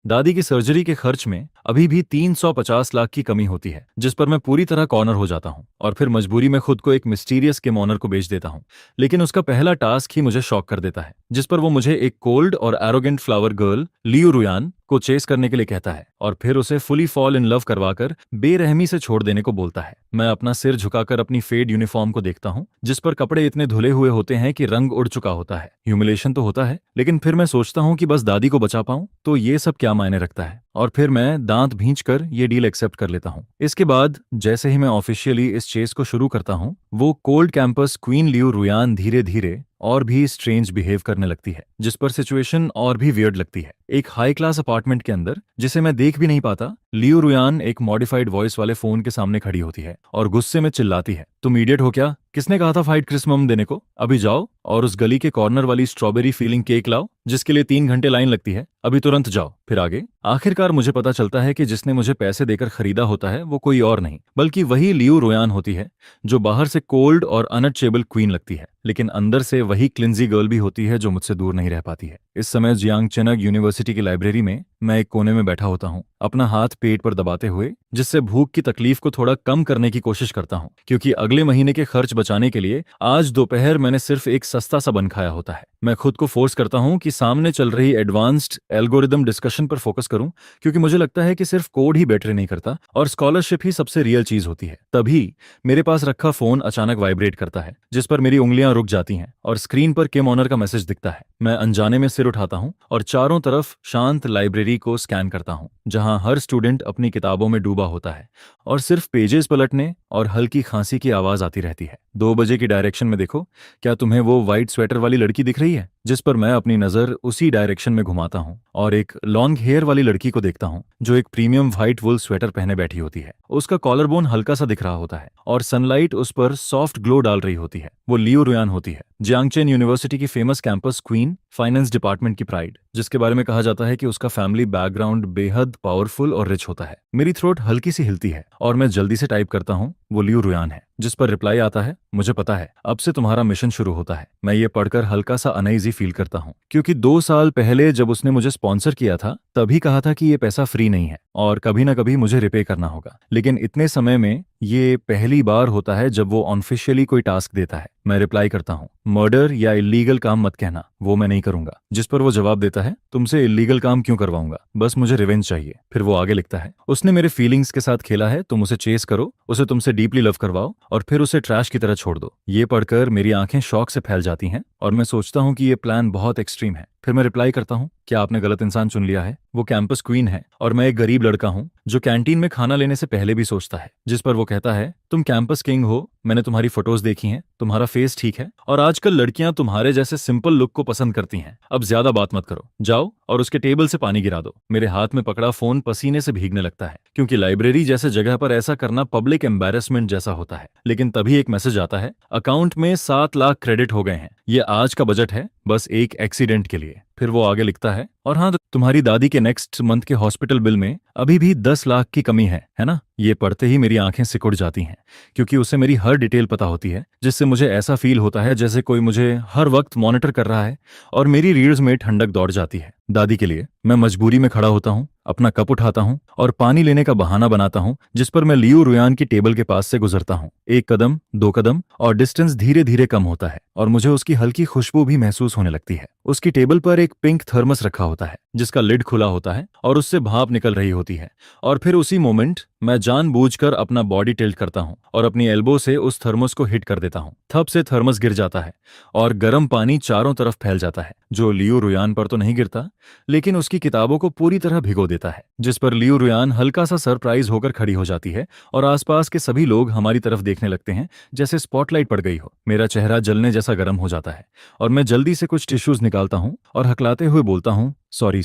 दादी की सर्जरी के खर्च में अभी भी 350 लाख की कमी होती है, जिस पर मैं पूरी तरह कॉर्नर हो जाता हूँ और फिर मजबूरी में खुद को एक मिस्टीरियस किम ऑनर को बेच देता हूँ। लेकिन उसका पहला टास्क ही मुझे शॉक कर देता है, जिस पर वो मुझे एक कोल्ड और एरोगेंट फ्लावर गर्ल लियू रुयान को चेस करने के लिए कहता है और फिर उसे फुली फॉल इन लव करवाकर बेरहमी से छोड़ देने को बोलता है। मैं अपना सिर झुकाकर अपनी फेड यूनिफॉर्म को देखता हूँ, जिस पर कपड़े इतने धुले हुए होते हैं कि रंग उड़ चुका होता है। ह्यूमिलेशन तो होता है, लेकिन फिर मैं सोचता हूँ कि बस दादी को बचा पाऊं तो ये सब क्या मायने रखता है, और फिर मैं दांत भींचकर ये डील एक्सेप्ट कर लेता हूँ। इसके बाद जैसे ही मैं ऑफिशियली इस चेस को शुरू करता हूँ, वो कोल्ड कैंपस क्वीन लियू रुयान धीरे धीरे और भी स्ट्रेंज बिहेव करने लगती है, जिस पर सिचुएशन और भी वियर्ड लगती है। एक हाई क्लास अपार्टमेंट के अंदर, जिसे मैं देख भी नहीं पाता, लियू रुयान एक मॉडिफाइड वॉइस वाले फोन के सामने खड़ी होती है और गुस्से में चिल्लाती है, तुम इडियट हो क्या? किसने कहा था फाइट क्रिस्मम देने को? अभी जाओ और उस गली के कॉर्नर वाली स्ट्रॉबेरी फीलिंग केक लाओ, जिसके लिए 3 घंटे लाइन लगती है। अभी तुरंत जाओ। फिर आगे आखिरकार मुझे पता चलता है कि जिसने मुझे पैसे देकर खरीदा होता है वो कोई और नहीं बल्कि वही लियू रुयान होती है, जो बाहर से कोल्ड और अनटचेबल क्वीन लगती है, लेकिन अंदर से वही क्लिंजी गर्ल भी होती है जो मुझसे दूर नहीं रह पाती है। इस समय जियांग चेनग यूनिवर्सिटी की लाइब्रेरी में मैं एक कोने में बैठा होता हूँ, अपना हाथ पेट पर दबाते हुए, जिससे भूख की तकलीफ को थोड़ा कम करने की कोशिश करता हूँ, क्योंकि अगले महीने के खर्च बचाने के लिए आज दोपहर मैंने सिर्फ एक सस्ता सा बन खाया होता है। मैं खुद को फोर्स करता हूँ कि सामने चल रही एडवांस्ड एल्गोरिदम डिस्कशन पर फोकस करूं, क्योंकि मुझे लगता है कि सिर्फ कोड ही बेटर नहीं करता और स्कॉलरशिप ही सबसे रियल चीज होती है। तभी मेरे पास रखा फोन अचानक वाइब्रेट करता है, जिस पर मेरी उंगलियां रुक जाती हैं और स्क्रीन पर किम ऑनर का मैसेज दिखता है। मैं अनजाने में सिर उठाता हूं और चारों तरफ शांत लाइब्रेरी को स्कैन करता हूं, जहां हर स्टूडेंट अपनी किताबों में डूबा होता है और सिर्फ पेजेस पलटने और हल्की खांसी की आवाज आती रहती है। 2 बजे की डायरेक्शन में देखो, क्या तुम्हें वो व्हाइट स्वेटर वाली लड़की दिख रही है? जिस पर मैं अपनी नजर उसी डायरेक्शन में घुमाता हूं और एक लॉन्ग हेयर वाली लड़की को देखता हूं, जो एक प्रीमियम व्हाइट वुल स्वेटर पहने बैठी होती है। उसका कॉलर बोन हल्का सा दिख रहा होता है और सनलाइट उस पर सॉफ्ट ग्लो डाल रही होती है। वो लियू रुयान होती है, जियांगचेन यूनिवर्सिटी की famous campus queen, finance department की प्राइड, जिसके बारे में कहा जाता है कि उसका फैमिली बैकग्राउंड बेहद पावरफुल और रिच होता है। मेरी थ्रोट हल्की सी हिलती है और मैं जल्दी से टाइप करता हूँ, वो लियू रुयान है। जिस पर रिप्लाई आता है, मुझे पता है, अब से तुम्हारा मिशन शुरू होता है। मैं ये पढ़कर हल्का सा अनईजी फील करता हूँ, क्योंकि 2 साल पहले जब उसने मुझे स्पॉन्सर किया था, तभी कहा था कि ये पैसा फ्री नहीं है और कभी ना कभी मुझे रिपे करना होगा। लेकिन इतने समय में ये पहली बार होता है जब वो ऑनफिशियली कोई टास्क देता है। मैं रिप्लाई करता हूँ, मर्डर या इलीगल काम मत कहना, वो मैं नहीं करूंगा। जिस पर वो जवाब देता है, तुमसे इलीगल काम क्यों करवाऊंगा, बस मुझे रिवेंज चाहिए। फिर वो आगे लिखता है, उसने मेरे फीलिंग्स के साथ खेला है, तुम उसे चेस करो, उसे तुमसे डीपली लव करवाओ और फिर उसे ट्रैश की तरह छोड़ दो। ये पढ़कर मेरी आंखें शौक से फैल जाती हैं और मैं सोचता हूँ कि ये प्लान बहुत एक्सट्रीम है। फिर मैं रिप्लाई करता हूँ, क्या आपने गलत इंसान चुन लिया है? वो कैंपस क्वीन है और मैं एक गरीब लड़का हूँ जो कैंटीन में खाना लेने से पहले भी सोचता है। जिस पर वो कहता है, तुम कैंपस किंग हो, मैंने तुम्हारी फोटोज देखी हैं, तुम्हारा फेस ठीक है और आजकल लड़कियां तुम्हारे जैसे सिंपल लुक को पसंद करती हैं। अब ज्यादा बात मत करो, जाओ और उसके टेबल से पानी गिरा दो। मेरे हाथ में पकड़ा फोन पसीने से भीगने लगता है, क्योंकि लाइब्रेरी जैसे जगह पर ऐसा करना पब्लिक एम्बैरेसमेंट जैसा होता है। लेकिन तभी एक मैसेज आता है, अकाउंट में 7 लाख क्रेडिट हो गए हैं, ये आज का बजट है, बस एक एक्सीडेंट के लिए। फिर वो आगे लिखता है, और हाँ, तुम्हारी दादी के नेक्स्ट मंथ के हॉस्पिटल बिल में अभी भी 10 लाख की कमी है ना? ये पढ़ते ही मेरी आंखें सिकुड़ जाती हैं, क्योंकि उसे मेरी हर डिटेल पता होती है, जिससे मुझे ऐसा फील होता है जैसे कोई मुझे हर वक्त मॉनिटर कर रहा है और मेरी रीढ़ में ठंडक दौड़ जाती है। दादी के लिए मैं मजबूरी में खड़ा होता हूँ, अपना कप उठाता हूँ और पानी लेने का बहाना बनाता हूँ, जिस पर मैं लियू रुयान की टेबल के पास से गुजरता हूँ। 1 कदम, 2 कदम और डिस्टेंस धीरे धीरे कम होता है और मुझे उसकी हल्की खुशबू भी महसूस होने लगती है। उसकी टेबल पर एक पिंक थर्मस रखा होता है, जिसका लिड खुला होता है और उससे भाप निकल रही होती है। और फिर उसी मोमेंट मैं जानबूझकर अपना बॉडी टिल्ट करता हूँ और अपनी एल्बो से उस थर्मस को हिट कर देता हूँ। थप से थर्मस गिर जाता है और गर्म पानी चारों तरफ फैल जाता है, जो लियू रुयान पर तो नहीं गिरता, लेकिन उसकी किताबों को पूरी तरह भिगो देता है। जिस पर लियू रुयान हल्का सा सरप्राइज होकर खड़ी हो जाती है और आसपास के सभी लोग हमारी तरफ देखने लगते हैं, जैसे स्पॉटलाइट पड़ गई हो। मेरा चेहरा जलने जैसा गर्म हो जाता है और मैं जल्दी से कुछ टिश्यूज निकालता हूँ और हकलाते हुए बोलता हूँ, सॉरी,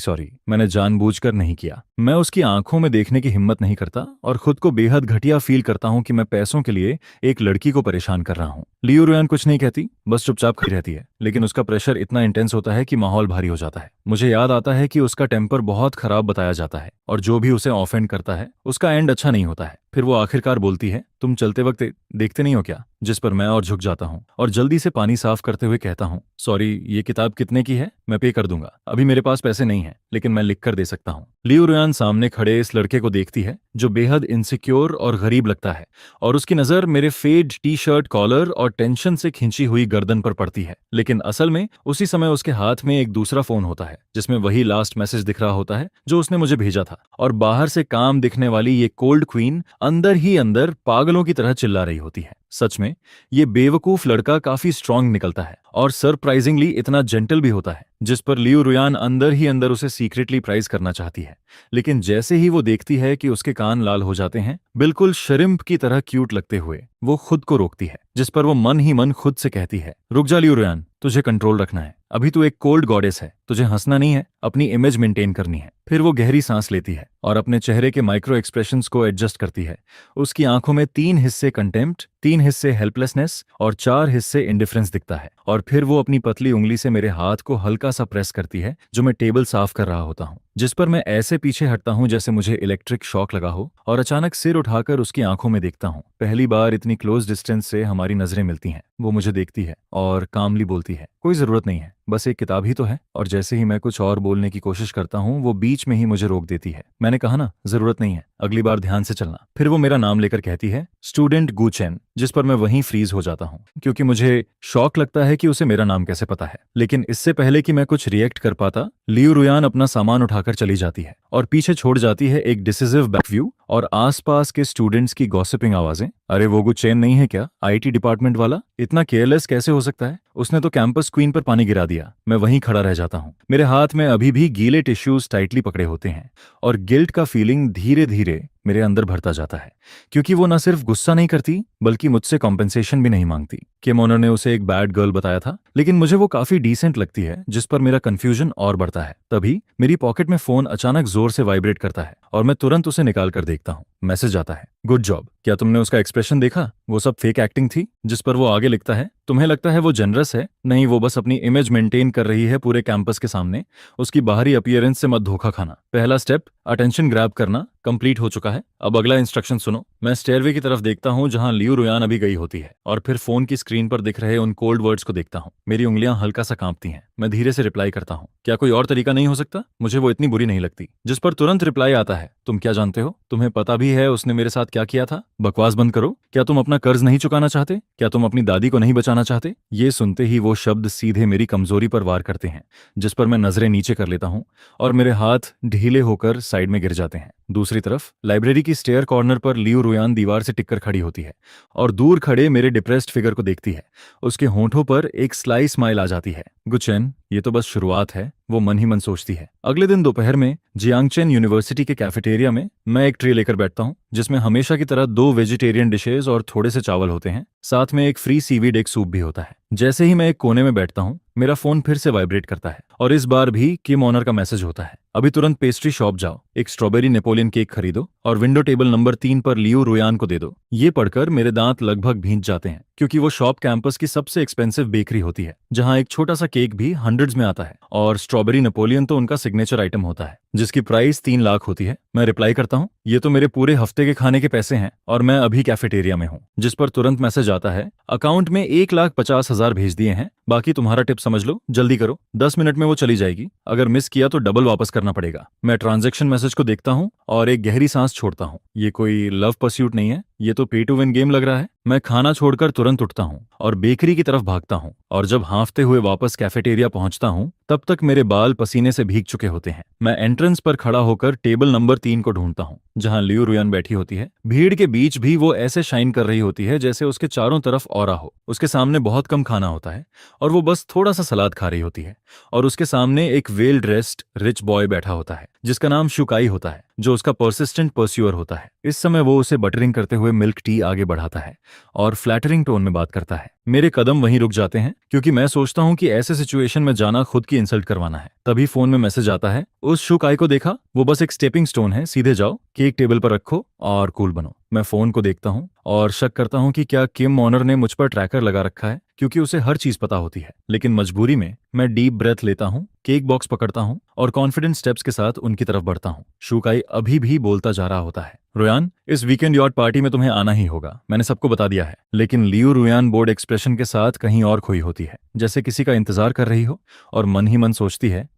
मैंने जानबूझकर नहीं किया। मैं उसकी आंखों में देखने की हिम्मत नहीं करता और खुद को बेहद घटिया फील करता हूं कि मैं पैसों के लिए एक लड़की को परेशान कर रहा हूं। लियू रुयान कुछ नहीं कहती, बस चुपचाप खड़ी रहती है, लेकिन उसका प्रेशर इतना इंटेंस होता है कि माहौल भारी हो जाता है। मुझे याद आता है कि उसका टेम्पर बहुत खराब बताया जाता है और जो भी उसे ऑफेंड करता है उसका एंड अच्छा नहीं होता है। फिर वो आखिरकार बोलती है, तुम चलते वक्त देखते नहीं हो क्या? जिस पर मैं और झुक जाता हूँ और जल्दी से पानी साफ करते हुए कहता हूँ, सॉरी, ये किताब कितने की है? मैं पे कर दूंगा, अभी मेरे पास पैसे नहीं है, लेकिन मैं लिख कर दे सकता हूँ। लियू रुयान सामने खड़े इस लड़के को देखती है जो बेहद इनसिक्योर और गरीब लगता है, और उसकी नजर मेरे फेड टी शर्ट कॉलर और टेंशन से खिंची हुई गर्दन पर पड़ती है। लेकिन असल में उसी समय उसके हाथ में एक दूसरा फोन होता है जिसमें वही लास्ट मैसेज दिख रहा होता है जो उसने मुझे भेजा था, और बाहर से काम दिखने वाली ये कोल्ड क्वीन अंदर ही अंदर पागलों की तरह चिल्ला रही होती है। सच में ये बेवकूफ लड़का काफी स्ट्रांग निकलता है और सरप्राइजिंगली इतना जेंटल भी होता है, जिस पर लियू रुयान अंदर ही अंदर उसे सीक्रेटली प्राइज करना चाहती है। लेकिन जैसे ही वो देखती है कि उसके कान लाल हो जाते हैं, बिल्कुल शरिम्प की तरह क्यूट लगते हुए, वो खुद को रोकती है, जिस पर वो मन ही मन खुद से कहती है, रुक जा लियू रुयान, तुझे कंट्रोल रखना है, अभी तू एक कोल्ड गॉडेस है, तुझे हंसना नहीं है, अपनी इमेज मेंटेन करनी है। फिर वो गहरी सांस लेती है और अपने चेहरे के माइक्रो एक्सप्रेशंस को एडजस्ट करती है। उसकी आंखों में 3 हिस्से कंटेम्प्ट, 3 हिस्से हेल्पलेसनेस और 4 हिस्से इंडिफरेंस दिखता है। और फिर वो अपनी पतली उंगली से मेरे हाथ को हल्का सा प्रेस करती है जो मैं टेबल साफ कर रहा होता हूँ, जिस पर मैं ऐसे पीछे हटता हूँ जैसे मुझे इलेक्ट्रिक शॉक लगा हो, और अचानक सिर उठाकर उसकी आंखों में देखता हूँ। पहली बार इतनी क्लोज डिस्टेंस से हमारी नजरें मिलती हैं। वो मुझे देखती है और कामली बोलती है, कोई जरूरत नहीं है, बस एक किताब ही तो है। और जैसे ही मैं कुछ और बोलने की कोशिश करता हूँ वो बीच में ही मुझे रोक देती है। मैंने कहा ना, जरूरत नहीं है, अगली बार ध्यान से चलना। फिर वो मेरा नाम लेकर कहती है, स्टूडेंट गु चेन, जिस पर मैं वहीं फ्रीज हो जाता हूँ, क्योंकि मुझे शौक लगता है कि उसे मेरा नाम कैसे पता है। लेकिन इससे पहले कि मैं कुछ रिएक्ट कर पाता, लियू रुयान अपना सामान उठाकर चली जाती है और पीछे छोड़ जाती है एक डिसिसिव बैकव्यू और आसपास के स्टूडेंट्स की गॉसिपिंग आवाजें। अरे वो गु चेन नहीं है क्या, आईटी डिपार्टमेंट वाला? इतना केयरलेस कैसे हो सकता है? उसने तो कैंपस क्वीन पर पानी गिरा दिया। मैं वहीं खड़ा रह जाता हूँ। मेरे हाथ में अभी भी गीले टिश्यूज टाइटली पकड़े होते हैं और गिल्ट का फीलिंग धीरे धीरे मेरे अंदर भरता जाता है, क्योंकि वो न सिर्फ गुस्सा नहीं करती बल्कि मुझसे कॉम्पेंसेशन भी नहीं मांगती। किम ओनर ने उसे एक बैड गर्ल बताया था, लेकिन मुझे वो काफी डिसेंट लगती है, जिस पर मेरा कंफ्यूजन और बढ़ता है। तभी मेरी पॉकेट में फोन अचानक जोर से वाइब्रेट करता है और मैं तुरंत उसे निकाल कर देखता हूँ। मैसेज आता है, गुड जॉब। क्या तुमने उसका एक्सप्रेशन देखा? वो सब फेक एक्टिंग थी। जिस पर वो आगे लिखता है, तुम्हें लगता है वो जनरस है? नहीं, वो बस अपनी इमेज मेंटेन कर रही है पूरे कैंपस के सामने। उसकी बाहरी अपीयरेंस से मत धोखा खाना। पहला स्टेप, अटेंशन ग्रैब करना, कंप्लीट हो चुका है। अब अगला इंस्ट्रक्शन सुनो। मैं स्टेयरवे की तरफ देखता हूँ जहां लियू रुयान अभी गई होती है, और फिर फोन की स्क्रीन पर दिख रहे उन कोल्ड वर्ड्स को देखता हूँ। मेरी उंगलियां हल्का सा कांपती हैं। मैं धीरे से रिप्लाई करता हूँ, क्या कोई और तरीका नहीं हो सकता? मुझे वो इतनी बुरी नहीं लगती। जिस पर तुरंत रिप्लाई आता है, तुम क्या जानते हो? तुम्हें पता भी है उसने मेरे साथ क्या किया था? बकवास बंद करो। क्या तुम अपना कर्ज नहीं चुकाना चाहते? क्या तुम अपनी दादी को नहीं बचाना चाहते? ये सुनते ही वो शब्द सीधे मेरी कमजोरी पर वार करते हैं, जिस पर मैं नजरें नीचे कर लेता हूँ और मेरे हाथ ढीले होकर साइड में गिर जाते हैं। दूसरी तरफ लाइब्रेरी की स्टेयर कॉर्नर पर लियू रुयान दीवार से टिककर खड़ी होती है और दूर खड़े मेरे डिप्रेस्ड फिगर को देखती है। उसके होंठों पर एक स्लाई स्माइल आ जाती है। गुचेन, ये तो बस शुरुआत है, वो मन ही मन सोचती है। अगले दिन दोपहर में जियांगचेन यूनिवर्सिटी के कैफेटेरिया में मैं एक ट्रे लेकर बैठता हूँ, जिसमें हमेशा की तरह 2 वेजिटेरियन डिशेज और थोड़े से चावल होते हैं। साथ में एक फ्री सीवीड एक सूप भी होता है। जैसे ही मैं एक कोने में बैठता हूँ, मेरा फोन फिर से वाइब्रेट करता है और इस बार भी किम ओनर का मैसेज होता है, अभी तुरंत पेस्ट्री शॉप जाओ, एक स्ट्रॉबेरी नेपोलियन केक खरीदो और विंडो टेबल नंबर 3 पर लियू रुयान को दे दो। ये पढ़कर मेरे दांत लगभग भींच जाते हैं, क्योंकि वो शॉप कैंपस की सबसे एक्सपेंसिव बेकरी होती है, जहां एक छोटा सा केक भी हंड्रेड्स में आता है और स्ट्रॉबेरी नेपोलियन तो उनका सिग्नेचर आइटम होता है, जिसकी प्राइस 3 लाख होती है। मैं रिप्लाई करता हूँ, ये तो मेरे पूरे हफ्ते के खाने के पैसे हैं और मैं अभी कैफेटेरिया में हूँ। जिस पर तुरंत मैसेज आता है, अकाउंट में 1,50,000 भेज दिए हैं, बाकी तुम्हारा टिप समझ लो, जल्दी करो, 10 मिनट में वो चली जाएगी, अगर मिस किया तो डबल वापस करना पड़ेगा। मैं ट्रांजैक्शन मैसेज को देखता हूँ और एक गहरी सांस छोड़ता हूँ। ये कोई लव परस्यूट नहीं है, ये तो पे टू विन गेम लग रहा है। मैं खाना छोड़कर तुरंत उठता हूँ और बेकरी की तरफ भागता हूँ, और जब हाँफते हुए वापस कैफेटेरिया पहुंचता हूँ तब तक मेरे बाल पसीने से भीग चुके होते हैं। मैं एंट्रेंस पर खड़ा होकर टेबल नंबर 3 को ढूंढता हूँ, जहां लियू रुयान बैठी होती है। भीड़ के बीच भी वो ऐसे शाइन कर रही होती है जैसे उसके चारों तरफ ऑरा हो। उसके सामने बहुत कम खाना होता है और वो बस थोड़ा सा सलाद खा रही होती है, और उसके सामने एक वेल ड्रेस्ड रिच बॉय बैठा होता है जिसका नाम शुकाई होता है, जो उसका परसिस्टेंट परस्यूअर होता है। इस समय वो उसे बटरिंग करते हुए मिल्क टी आगे बढ़ाता है और फ्लैटरिंग टोन में बात करता है। मेरे कदम वहीं रुक जाते हैं, क्योंकि मैं सोचता हूँ कि ऐसे सिचुएशन में जाना खुद की इंसल्ट करवाना है। तभी फोन में मैसेज आता है, उस शुकाई को देखा? वो बस एक स्टेपिंग स्टोन है, सीधे जाओ, केक टेबल पर रखो और कूल बनो। मैं फोन को देखता हूँ और शक करता हूँ कि क्या किम ओनर ने मुझ पर ट्रैकर लगा रखा है, क्योंकि उसे हर चीज पता होती है। लेकिन मजबूरी में मैं डीप ब्रेथ लेता हूँ, केक बॉक्स पकड़ता हूँ और कॉन्फिडेंट स्टेप्स के साथ उनकी तरफ बढ़ता हूँ। शुकाई अभी भी बोलता जा रहा होता है, रुयान, इस वीकेंड यॉट पार्टी में तुम्हें आना ही होगा, मैंने सबको बता दिया है। लेकिन लियू रुयान बोर्ड एक्सप्रेशन के साथ कहीं और खोई होती है, जैसे किसी का इंतजार कर रही हो, और मन ही मन सोचती है,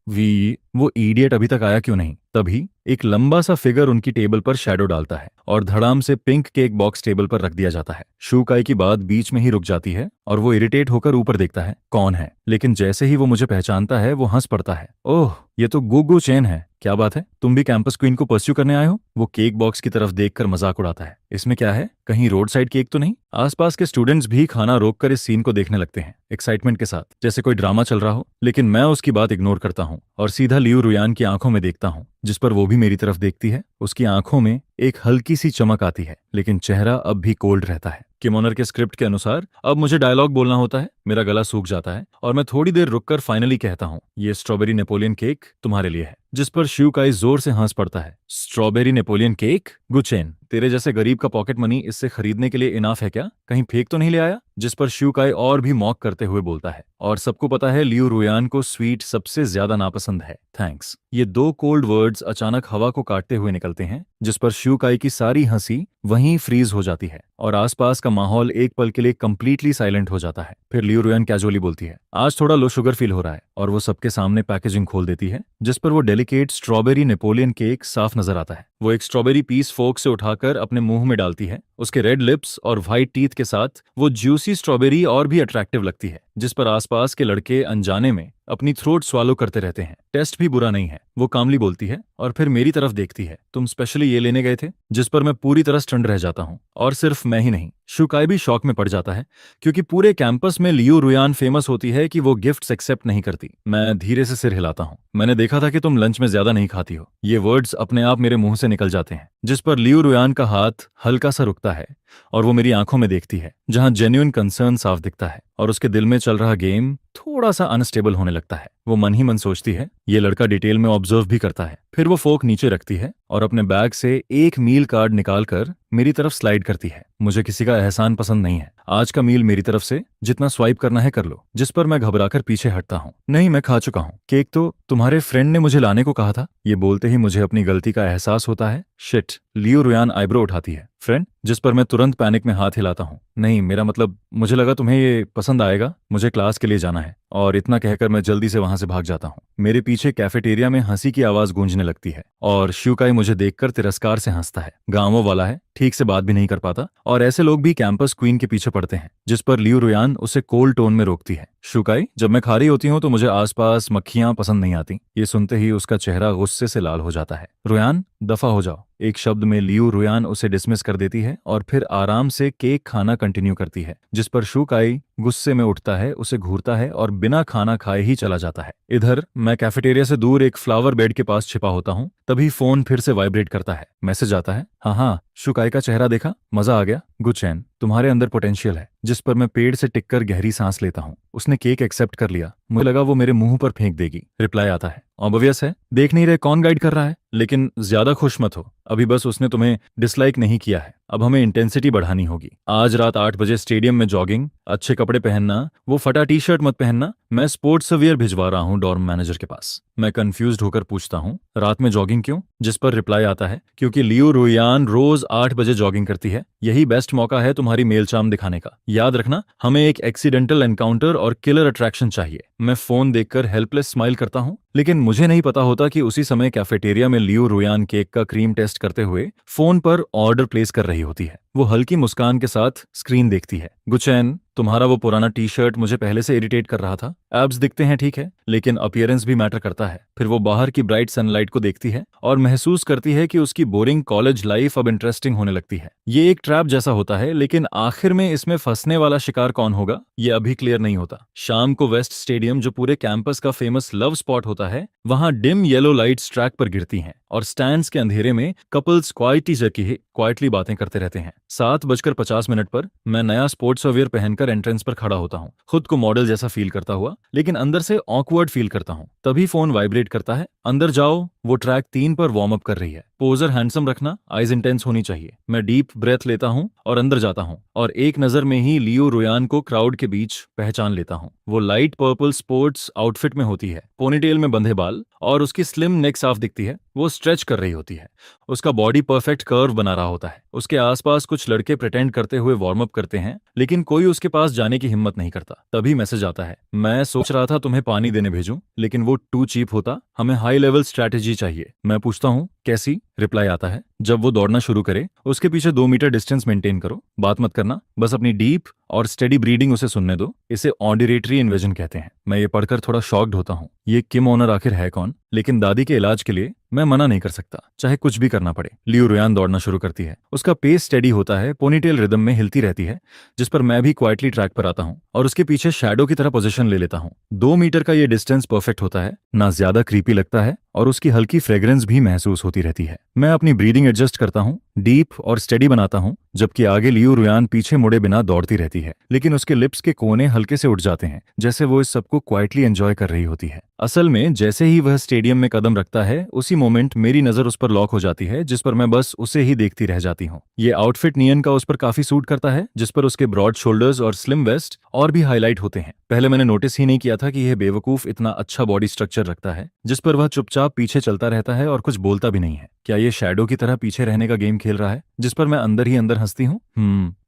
वो इडियट अभी तक आया क्यों नहीं। तभी एक लंबा सा फिगर उनकी टेबल पर शैडो डालता है और धड़ाम से पिंक केक बॉक्स टेबल पर रख दिया जाता है। शुकाई की बात बीच में ही रुक जाती है और वो इरिटेट होकर ऊपर देखता है, कौन है। लेकिन जैसे ही वो मुझे पहचानता है वो हंस पड़ता है, ओह ये तो गुगु चेन है, क्या बात है, तुम भी कैंपस क्वीन को परस्यू करने आए हो। वो केक बॉक्स की तरफ देखकर मजाक उड़ाता है, इसमें क्या है, कहीं रोड साइड केक तो नहीं। आसपास के स्टूडेंट्स भी खाना रोककर इस सीन को देखने लगते हैं एक्साइटमेंट के साथ, जैसे कोई ड्रामा चल रहा हो। लेकिन मैं उसकी बात इग्नोर करता हूँ और सीधा लियू रुयान की आंखों में देखता हूँ, जिस पर वो भी मेरी तरफ देखती है। उसकी आंखों में एक हल्की सी चमक आती है, लेकिन चेहरा अब भी कोल्ड रहता है। किमोनर के स्क्रिप्ट के अनुसार अब मुझे डायलॉग बोलना होता है। मेरा गला सूख जाता है और मैं थोड़ी देर रुककर फाइनली कहता हूँ, ये स्ट्रॉबेरी नेपोलियन केक तुम्हारे लिए है। जिस पर शिवकाई जोर से हंस पड़ता है, स्ट्रॉबेरी नेपोलियन केक, गुचेन, तेरे जैसे गरीब का पॉकेट मनी इससे खरीदने के लिए इनाफ है क्या, कहीं फेक तो नहीं ले आया। जिस पर शिवकाई और भी मॉक करते हुए बोलता है, और सबको पता है लियू रुयान को स्वीट सबसे ज्यादा नापसंद है, थैंक्स। ये दो कोल्ड वर्ड्स अचानक हवा को काटते हुए निकलते हैं, जिस पर शिवकाई की सारी हंसी वहीं फ्रीज हो जाती है और आसपास का माहौल एक पल के लिए कंप्लीटली साइलेंट हो जाता है। फिर लियू रुयान कैजुअली बोलती है, आज थोड़ा लो शुगर फील हो रहा है, और वो सबके सामने पैकेजिंग खोल देती है, जिस पर वो डेलिकेट स्ट्रॉबेरी नेपोलियन केक साफ नजर आता है। वो एक स्ट्रॉबेरी पीस फोर्क से उठाकर अपने मुंह में डालती है। उसके रेड लिप्स और व्हाइट टीथ के साथ वो ज्यूसी स्ट्रॉबेरी और भी अट्रैक्टिव लगती है, जिस पर आसपास के लड़के अनजाने में अपनी थ्रोट स्वालो करते रहते हैं। टेस्ट भी बुरा नहीं है, वो कामली बोलती है और फिर मेरी तरफ देखती है, तुम स्पेशली ये लेने गए थे। जिस पर मैं पूरी तरह स्टंड रह जाता हूँ, और सिर्फ मैं ही नहीं, शुकाई भी शॉक में पड़ जाता है, क्योंकि पूरे कैंपस में लियू रुयान फेमस होती है कि वो गिफ्ट्स एक्सेप्ट नहीं करती। मैं धीरे से सिर हिलाता हूँ, मैंने देखा था कि तुम लंच में ज्यादा नहीं खाती हो। ये वर्ड्स अपने आप मेरे मुंह से निकल जाते हैं, जिस पर लियू रुयान का हाथ हल्का सा रुकता है और वो मेरी आंखों में देखती है, जहां जेन्युइन कंसर्न साफ दिखता है, और उसके दिल में चल रहा गेम थोड़ा सा अनस्टेबल होने लगता है। वो मन ही मन सोचती है, ये लड़का डिटेल में ऑब्जर्व भी करता है। फिर वो फोक नीचे रखती है और अपने बैग से एक मील कार्ड निकालकर मेरी तरफ स्लाइड करती है। मुझे किसी का एहसान पसंद नहीं है, आज का मील मेरी तरफ से जितना स्वाइप करना है कर लो। जिस पर मैं घबराकर पीछे हटता हूँ, नहीं मैं खा चुका हूँ, केक तो तुम्हारे फ्रेंड ने मुझे लाने को कहा था। ये बोलते ही मुझे अपनी गलती का एहसास होता है। शिट, लियू रुयान आईब्रो उठाती है, फ्रेंड, जिस पर मैं तुरंत पैनिक में हाथ हिलाता हूँ, नहीं मेरा मतलब, मुझे लगा तुम्हें ये पसंद आएगा, मुझे क्लास के लिए जाना है। और इतना कहकर मैं जल्दी से वहां से भाग जाता हूँ। मेरे पीछे कैफेटेरिया में हंसी की आवाज गूंजने लगती है और शिवकाई मुझे देखकर तिरस्कार से हंसता है। गांवों वाला है, ठीक से बात भी नहीं कर पाता, और ऐसे लोग भी कैंपस क्वीन के पीछे पड़ते हैं। जिस पर लियू रुयान उसे कोल्ड टोन में रोकती है, शुकाई, जब मैं खा रही होती हूँ तो मुझे आसपास मक्खियां पसंद नहीं आती। ये सुनते ही उसका चेहरा गुस्से से लाल हो जाता है। रुयान, दफा हो जाओ, एक शब्द में लियू रुयान उसे डिसमिस कर देती है और फिर आराम से केक खाना कंटिन्यू करती है। जिस पर शुकाई गुस्से में उठता है, उसे घूरता है और बिना खाना खाए ही चला जाता है। इधर मैं कैफेटेरिया से दूर एक फ्लावर बेड के पास छिपा होता हूँ। तभी फोन फिर से वाइब्रेट करता है, मैसेज आता है, हाँ, शुकाई का चेहरा देखा, मजा आ गया, गुचैन, तुम्हारे अंदर पोटेंशियल है। जिस पर मैं पेड़ से टिककर गहरी सांस लेता हूँ। उसने केक एक्सेप्ट कर लिया, मुझे लगा वो मेरे मुंह पर फेंक देगी। रिप्लाई आता है, ऑब्वियस है, देख नहीं रहे कौन गाइड कर रहा है, लेकिन ज्यादा खुश मत हो, अभी बस उसने तुम्हें डिसलाइक नहीं किया है, अब हमें इंटेंसिटी बढ़ानी होगी। आज रात 8 बजे स्टेडियम में जॉगिंग, अच्छे कपड़े पहनना, वो फटा टी शर्ट मत पहनना, मैं स्पोर्ट्स वियर भिजवा रहा हूँ डॉर्म मैनेजर के पास। मैं कंफ्यूज्ड होकर पूछता हूँ, रात में जॉगिंग क्यों? जिस पर रिप्लाई आता है, क्योंकि लियू रुयान रोज 8 बजे जॉगिंग करती है, यही बेस्ट मौका है तुम्हारी मेलचाम दिखाने का। याद रखना, हमें एक एक्सीडेंटल एनकाउंटर और किलर अट्रैक्शन चाहिए। मैं फोन देखकर हेल्पलेस स्माइल करता हूँ, लेकिन मुझे नहीं पता होता कि उसी समय कैफेटेरिया में लियू रुयान केक का क्रीम टेस्ट करते हुए फोन पर ऑर्डर प्लेस कर रही होती है। वो हल्की मुस्कान के साथ स्क्रीन देखती है। गुचैन, तुम्हारा वो पुराना टी शर्ट मुझे पहले से इरिटेट कर रहा था। एब्स दिखते हैं ठीक है, लेकिन अपीयरेंस भी मैटर करता है। फिर वो बाहर की ब्राइट सनलाइट को देखती है और महसूस करती है कि उसकी बोरिंग कॉलेज लाइफ अब इंटरेस्टिंग होने लगती है। ये एक ट्रैप जैसा होता है, लेकिन आखिर में इसमें फंसने वाला शिकार कौन होगा, ये अभी क्लियर नहीं होता। शाम को वेस्ट स्टेडियम, जो पूरे कैंपस का फेमस लव स्पॉट होता है, वहां डिम येलो लाइट्स ट्रैक पर गिरती हैं और स्टैंड्स के अंधेरे में कपल्स क्वाइटली बातें करते रहते हैं। 7:50 पर मैं नया स्पोर्ट्स वेयर पहनकर एंट्रेंस पर खड़ा होता हूँ, खुद को मॉडल जैसा फील करता हुआ, लेकिन अंदर से ऑकवर्ड फील करता हूँ। तभी फोन वाइब्रेट करता है, अंदर जाओ, वो ट्रैक 3 पर वार्म अप कर रही है। पोजर हैंडसम रखना, आइज इंटेंस होनी चाहिए। मैं डीप ब्रेथ लेता हूँ और अंदर जाता हूँ और एक नजर में ही लियो रुयान को क्राउड के बीच पहचान लेता हूँ। वो लाइट पर्पल स्पोर्ट्स आउटफिट में होती है, पोनीटेल में बंधे बाल, और उसकी स्लिम नेक साफ दिखती है। वो स्ट्रेच कर रही होती है, उसका बॉडी परफेक्ट कर्व बना रहा होता है। उसके आसपास कुछ लड़के प्रिटेंड करते हुए वार्म अप करते हैं, लेकिन कोई उसके पास जाने की हिम्मत नहीं करता। तभी मैसेज आता है, मैं सोच रहा था तुम्हें पानी देने भेजूं, लेकिन वो टू चीप होता, हमें हाई लेवल स्ट्रैटेजी चाहिए। मैं पूछता हूँ कैसी? रिप्लाई आता है, जब वो दौड़ना शुरू करे उसके पीछे 2 मीटर डिस्टेंस मेंटेन करो, बात मत करना, बस अपनी डीप और स्टेडी ब्रीडिंग उसे सुनने दो। इसे ऑडिरेटरी इन्वेजन कहते हैं। मैं ये पढ़कर थोड़ा शॉक्ड होता हूँ, ये किम ओनर आखिर है कौन? लेकिन दादी के इलाज के लिए मैं मना नहीं कर सकता, चाहे कुछ भी करना पड़े। लियो रुयान दौड़ना शुरू करती है, उसका पेस स्टेडी होता है, पोनीटेल रिदम में हिलती रहती है, जिस पर मैं भी क्वाइटली ट्रैक पर आता हूँ और उसके पीछे शैडो की तरह पोजीशन ले लेता हूँ। 2 मीटर का ये डिस्टेंस परफेक्ट होता है, ना ज्यादा क्रीपी लगता है और उसकी हल्की फ्रेग्रेंस भी महसूस होती रहती है। मैं अपनी ब्रीदिंग एडजस्ट करता हूँ, डीप और स्टेडी बनाता हूँ, जबकि आगे लियो रुयान पीछे मुड़े बिना दौड़ती रहती है, लेकिन उसके लिप्स के कोने हल्के से उठ जाते हैं, जैसे वो इस सबको क्वाइटली एंजॉय कर रही होती है। असल में जैसे ही वह स्टेडियम में कदम रखता है, उसी मोमेंट मेरी नजर उस पर लॉक हो जाती है, जिस पर मैं बस उसे ही देखती रह जाती हूँ। ये आउटफिट नियन का उस पर काफी सूट करता है, जिस पर उसके ब्रॉड शोल्डर्स और स्लिम वेस्ट और भी हाईलाइट होते हैं। पहले मैंने नोटिस ही नहीं किया था कि यह बेवकूफ इतना अच्छा बॉडी स्ट्रक्चर रखता है, जिस पर वह चुपचाप पीछे चलता रहता है और कुछ बोलता भी नहीं है। क्या ये शैडो की तरह पीछे रहने का गेम खेल रहा है, जिस पर मैं अंदर ही अंदर हंसती हूँ?